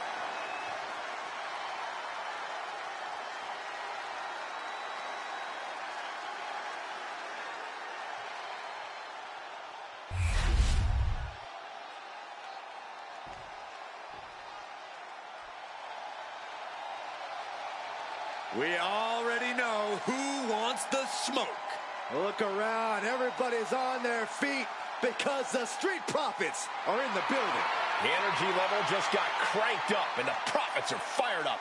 S4: We already know who wants the smoke.
S2: Look around. Everybody's on their feet because the Street Profits are in the building.
S3: The energy level just got cranked up, and the Profits are fired up.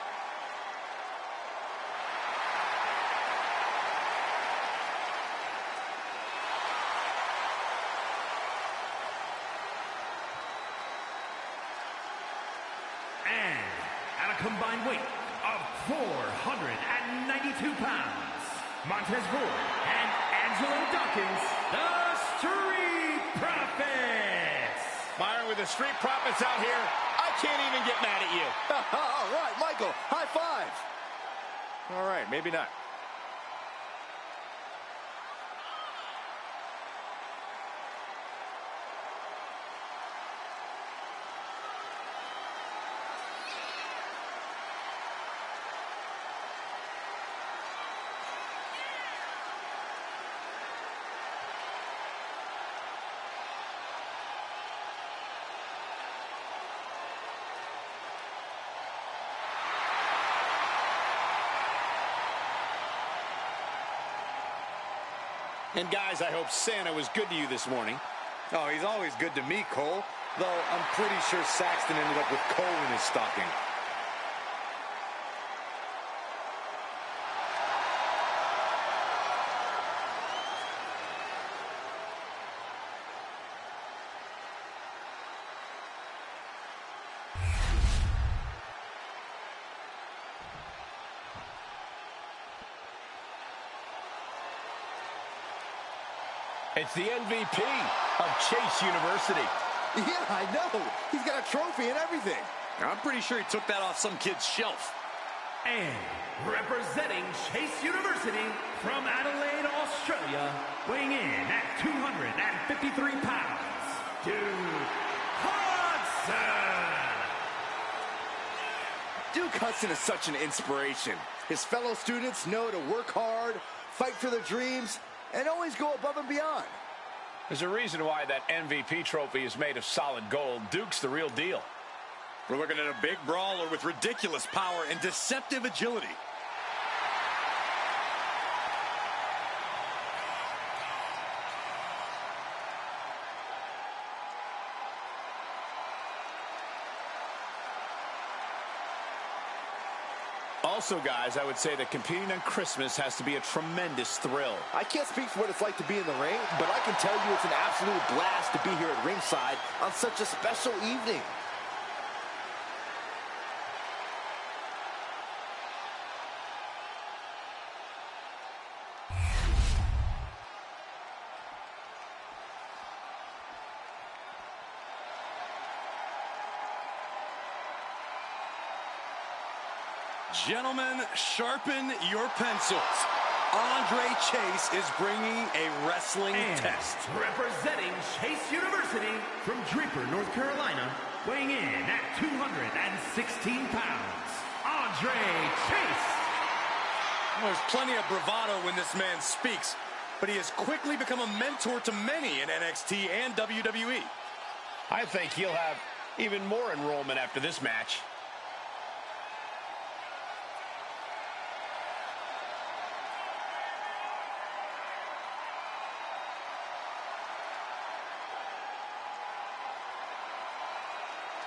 S1: And at a combined weight of 492 pounds, Montez Ford and Angelo Dawkins, the Street Profits.
S5: Byron, with the Street Profits out here, I can't even get mad at you.
S2: All right, Michael, high five.
S5: All right, maybe not. And guys, I hope Santa was good to you this morning.
S4: Oh, he's always good to me, Cole. Though I'm pretty sure Saxton ended up with coal in his stocking.
S5: It's the MVP of Chase University.
S2: Yeah, I know. He's got a trophy and everything.
S4: I'm pretty sure he took that off some kid's shelf.
S1: And representing Chase University from Adelaide, Australia, weighing in at 253 pounds, Duke Hudson.
S2: Duke Hudson is such an inspiration. His fellow students know to work hard, fight for their dreams, and always go above and beyond.
S3: There's a reason why that MVP trophy is made of solid gold. Duke's the real deal.
S4: We're looking at a big brawler with ridiculous power and deceptive agility.
S5: Also, guys, I would say that competing on Christmas has to be a tremendous thrill.
S2: I can't speak for what it's like to be in the ring, but I can tell you it's an absolute blast to be here at ringside on such a special evening.
S4: Gentlemen, sharpen your pencils. Andre Chase is bringing a wrestling test.
S1: Representing Chase University from Draper, North Carolina, weighing in at 216 pounds, Andre Chase.
S4: There's plenty of bravado when this man speaks, but he has quickly become a mentor to many in NXT and WWE.
S3: I think he'll have even more enrollment after this match.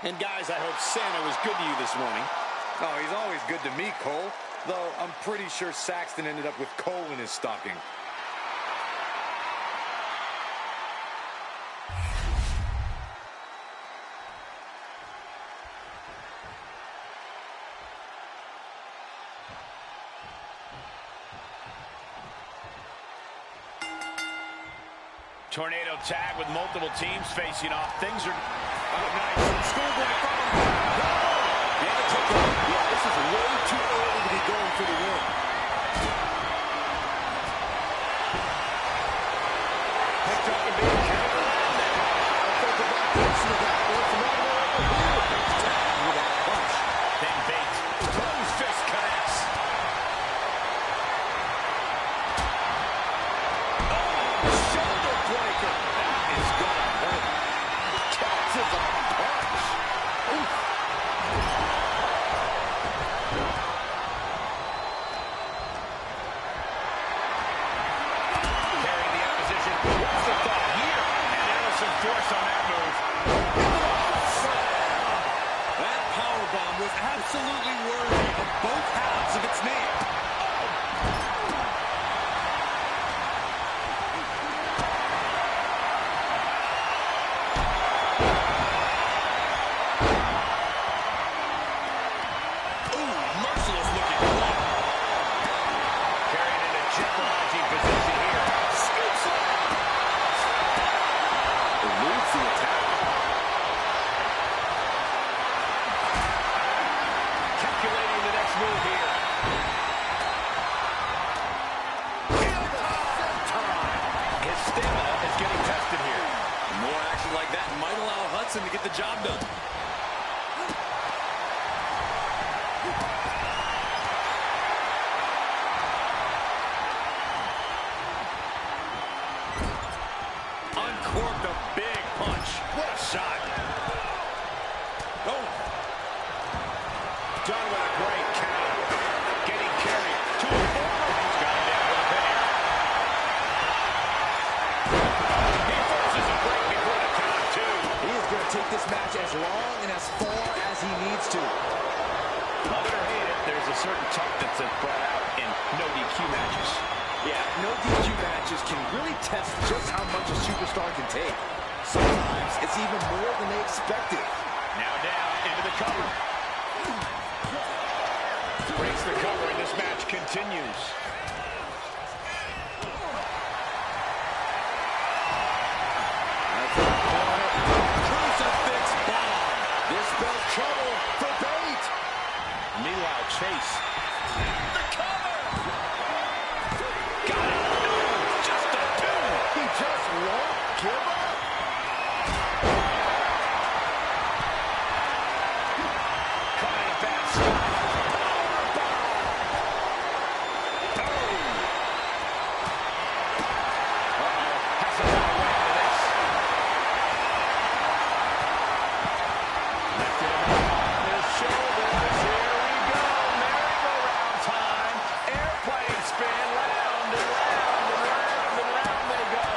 S5: And guys, I hope Santa was good to you this morning.
S4: Oh, he's always good to me, Cole. Though I'm pretty sure Saxton ended up with coal in his stocking.
S3: Tornado tag with multiple teams facing off. Things are...
S4: Oh, nice. Schoolboy from...
S2: Yeah, this is way too early to be going for the win.
S3: Picked up and being countered.
S2: Offensive application of that one from all the way over here. Tagged with that punch.
S3: Then bait. Closed fist connects. Oh, shoulder breaker. That is gonna hurt.
S2: Catches a punch. Oof.
S3: Carrying the opposition. What's the thought here? And there was some force on that move.
S4: That powerbomb was absolutely worthy of both halves of its name. Ooh, merciless looking blow.
S3: Carried in a jeopardizing position here.
S4: Scoop slam.
S2: Eludes the attack.
S3: Calculating the next move here. His stamina is getting tested here.
S4: More action like that might allow Hudson to get the job done. Uncorked a big punch. What a shot. Oh,
S3: Done with a great counter. Getting carried to a forward. He's got him down for the pin.
S4: as long and as far as he needs to.
S3: Love it or hate it, there's a certain toughness that's brought out in no DQ matches.
S2: Yeah, no DQ matches can really test just how much a superstar can take. Sometimes it's even more than they expected.
S3: Now down into the cover. Breaks the cover and this match continues.
S2: Crucifix bomb. This spells trouble for Bate.
S3: Meanwhile, Chase. The cover! Got it! No! Just a two!
S2: He just won't give up.
S3: Caught in a bad spot. Has to find a way out of this. Lifted him up on his shoulders. Here we go. Merry-go-round time. Airplane spin. Round and round and round and round they go.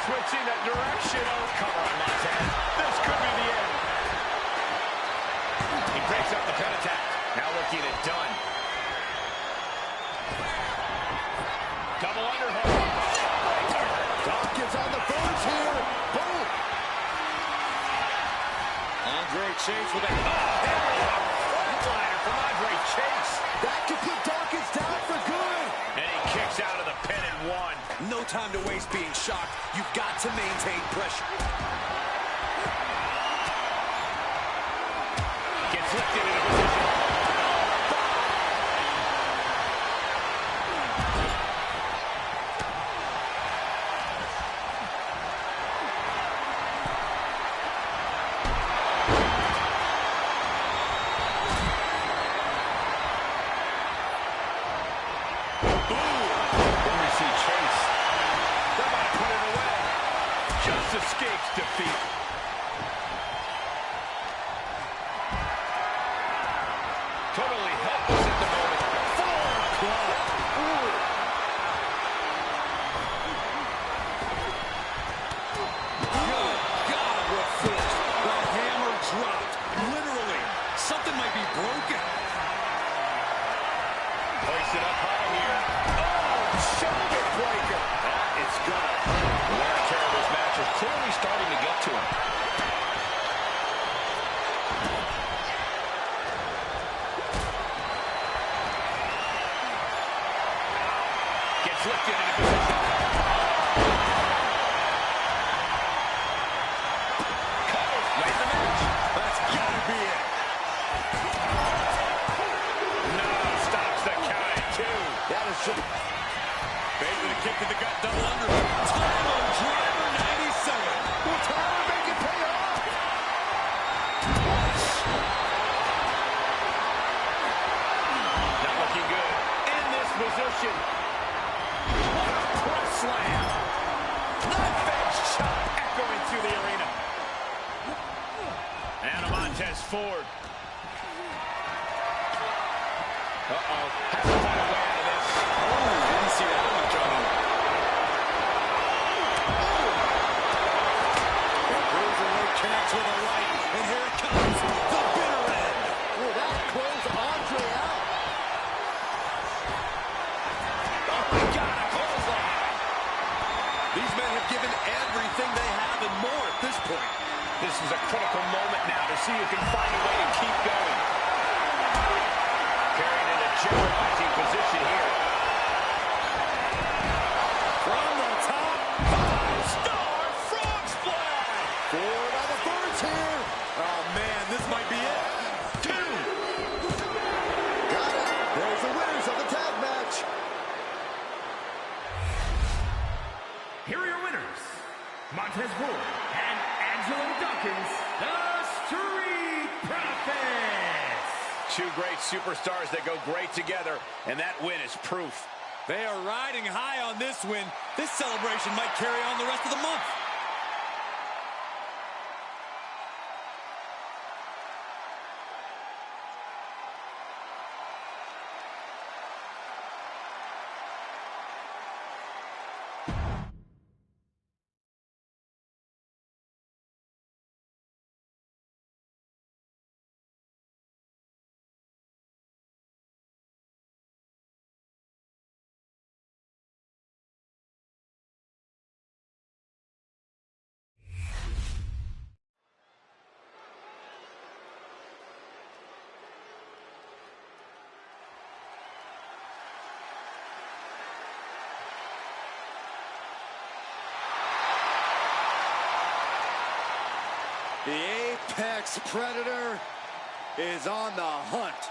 S3: Switching that direction. Oh, cover on Montez. This could be the end. He breaks up the pin attack. Now looking at done. Double underhook.
S2: Dawkins on the verge here. Boom.
S4: Andre Chase with a
S3: Flatliner from Andre Chase.
S2: That could put Dawkins down for good.
S3: And he kicks out of the pin and one.
S4: no time to waste being shocked. You've got to maintain pressure.
S3: Gets lifted into position. Escapes defeat. Totally helpless at the moment. Forward club. Ooh.
S4: Good God, what force. The hammer dropped. Literally. Something might be broken.
S3: Hoisted up high here. Oh, shoulder breaker. That is gonna hurt. The wear and tear of this match is clearly starting to get to him. Gets lifted into position. Covers. Wins the match.
S4: That's gotta be it.
S3: No, stops the count at two.
S2: That is just...
S4: Bate with a kick to the gut, double under. Time on driver 97.
S2: Will Tyler make it pay off?
S3: Not looking good. In this position. What a press slam. Knife edge shot echoing through the arena. And Montez Ford. Uh-oh. Has to find a way out of this.
S4: Oh, didn't see that one coming. Cruiserweight connects with a right, and here it comes, the bitter end.
S2: Will that close Andre out?
S3: Oh, my God, a clothesline.
S4: These men have given everything they have and more at this point.
S3: This is a critical moment now to see who can find a way to keep going. Carrying in a jeopardizing position here.
S4: From the top,
S3: Five-star frog splash.
S2: Ford on the verge here.
S4: oh man, this might be it.
S3: Two.
S2: Got it. There's the winners of the tag match.
S1: Here are your winners, Montez Ford and Angelo Dawkins, the Street Profits.
S3: Two great superstars that go great together, and that win is proof.
S4: They are riding high on this win. This celebration might carry on the rest of the month.
S2: The Apex Predator is on the hunt.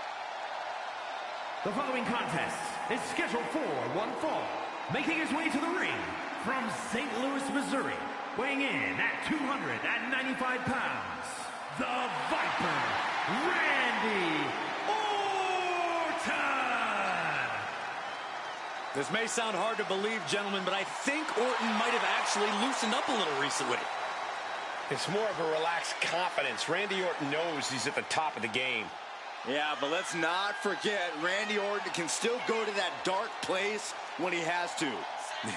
S1: The following contest is scheduled for one fall. Making his way to the ring from St. Louis, Missouri, weighing in at 295 pounds, the Viper, Randy Orton!
S4: This may sound hard to believe, gentlemen, but I think Orton might have actually loosened up a little recently.
S3: It's more of a relaxed confidence. Randy Orton knows he's at the top of the game.
S2: Yeah, but let's not forget, Randy Orton can still go to that dark place when he has to.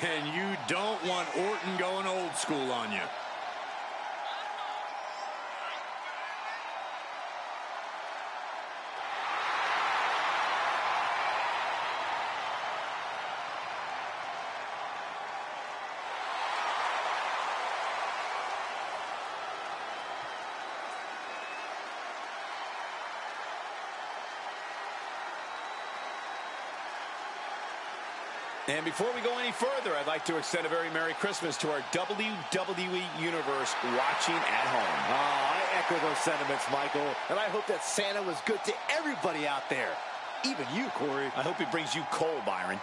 S4: And you don't want Orton going old school on you.
S5: And before we go any further, I'd like to extend a very Merry Christmas to our WWE Universe watching at home.
S2: Oh, I echo those sentiments, Michael. And I hope that Santa was good to everybody out there. Even you, Corey.
S5: I hope he brings you coal, Byron.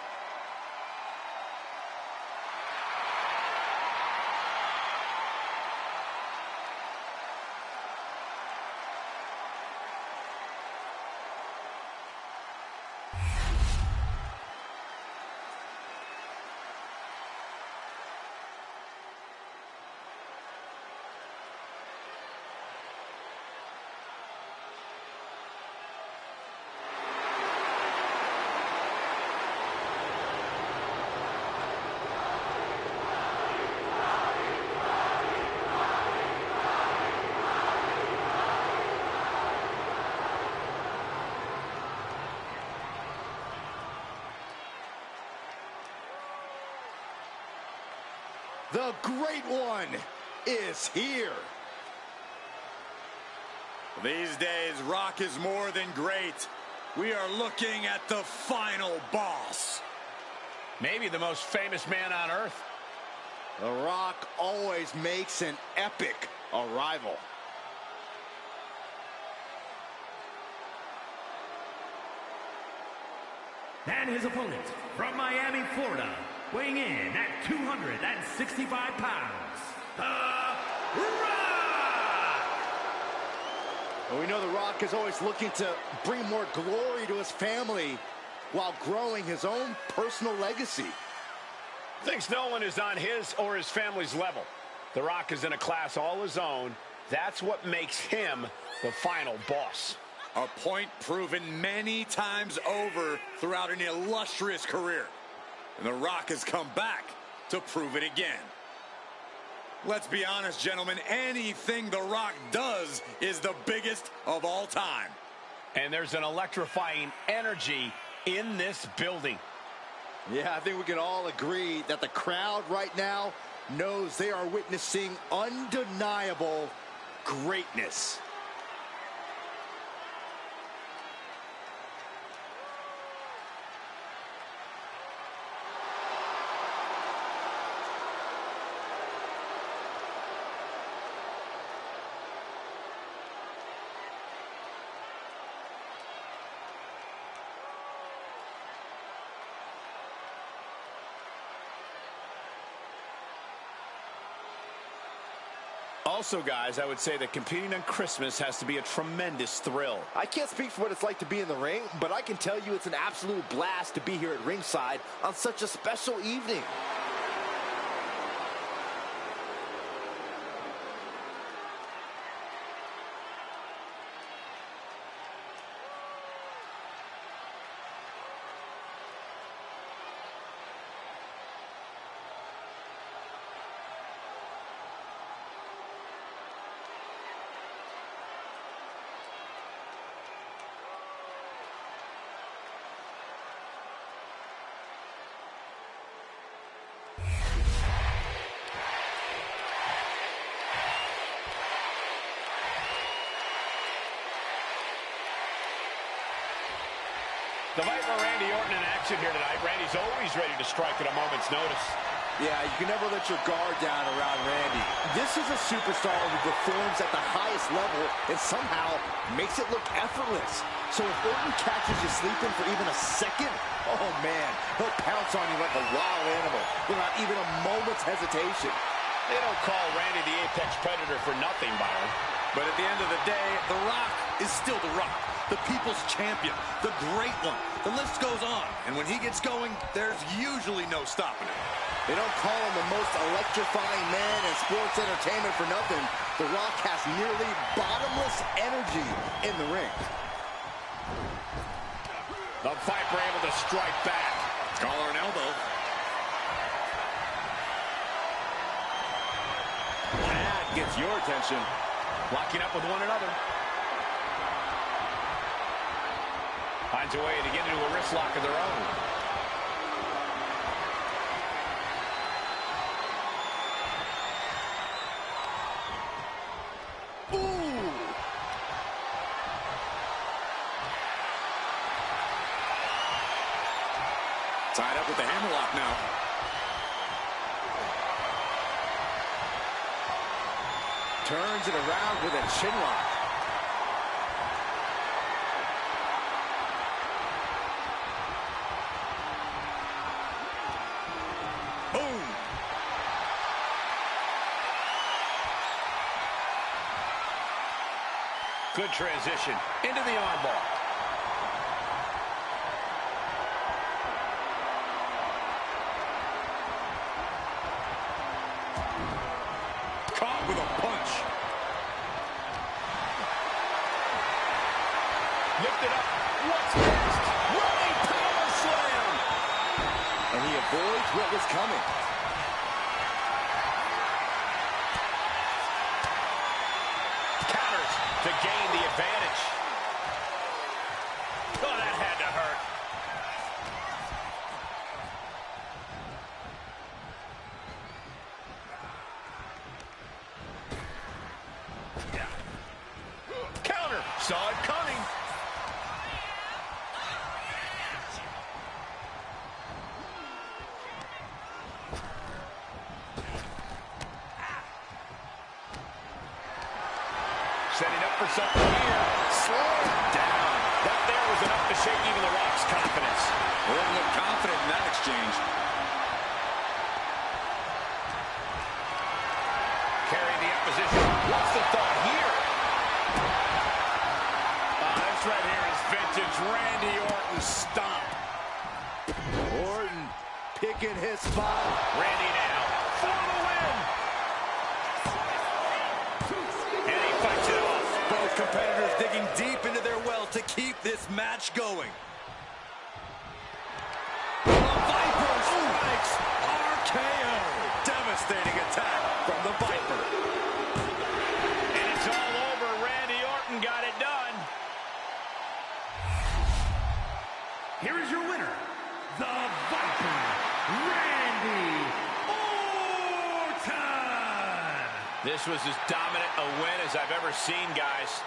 S2: The Great One is here.
S4: These days, Rock is more than great. We are looking at the final boss.
S5: Maybe the most famous man on earth.
S2: The Rock always makes an epic arrival.
S1: And his opponent from Miami, Florida, weighing in at 265 pounds, The Rock!
S2: Well, we know The Rock is always looking to bring more glory to his family while growing his own personal legacy.
S3: Thinks no one is on his or his family's level. The Rock is in a class all his own. That's what makes him the final boss.
S4: A point proven many times over throughout an illustrious career. And The Rock has come back to prove it again. Let's be honest, gentlemen, anything The Rock does is the biggest of all time.
S3: And there's an electrifying energy in this building.
S2: Yeah, I think we can all agree that the crowd right now knows they are witnessing undeniable greatness.
S5: Also, guys, I would say that competing on Christmas has to be a tremendous thrill.
S2: I can't speak for what it's like to be in the ring, but I can tell you it's an absolute blast to be here at ringside on such a special evening.
S3: The Viper, Randy Orton, in action here tonight. Randy's always ready to strike at a moment's notice.
S2: Yeah, you can never let your guard down around Randy. This is a superstar who performs at the highest level and somehow makes it look effortless. So if Orton catches you sleeping for even a second, oh man, he'll pounce on you like a wild animal without even a moment's hesitation.
S3: They don't call Randy the apex predator for nothing, Byron.
S4: But at the end of the day, The Rock is still The Rock. The people's champion, the great one. The list goes on, and when he gets going, there's usually no stopping him.
S2: They don't call him the most electrifying man in sports entertainment for nothing. The Rock has nearly bottomless energy in the ring.
S5: The Viper able to strike back.
S4: Collar and elbow.
S5: That gets your attention.
S3: Locking up with one another. Finds a way to get into a wrist lock of their own.
S2: Ooh!
S4: Tied up with the hammerlock now.
S2: Turns it around with a chin lock.
S4: Boom!
S3: Good transition into the armbar.
S4: Caught with a punch.
S3: Lifted up. What's next? Running power slam.
S2: And he avoids what was coming.
S3: Counters to gain the advantage. Oh, that had to hurt. Counter. Saw it coming. Setting up for something here. Slowing down. That there was enough to shake even The Rock's confidence.
S4: Orton looked confident in that exchange.
S3: Carrying the opposition. What's the thought here?
S5: This right here is vintage Randy Orton stomp.
S2: Orton picking his spot.
S3: Randy now for the win. And he fights it off.
S4: Both competitors digging deep into their well to keep this match going. The Viper strikes RKO. Devastating attack from the Viper.
S3: And it's all over. Randy Orton got it done.
S1: Here is your winner, the Viper, Randy Orton.
S3: This was as dominant a win as I've ever seen, guys.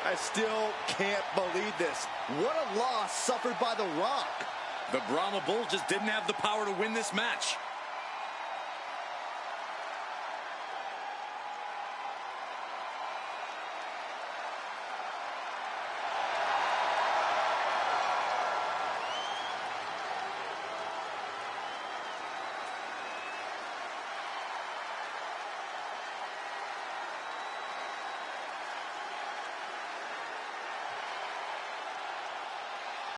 S2: I still can't believe this. What a loss suffered by The Rock.
S4: The Brahma Bull just didn't have the power to win this match.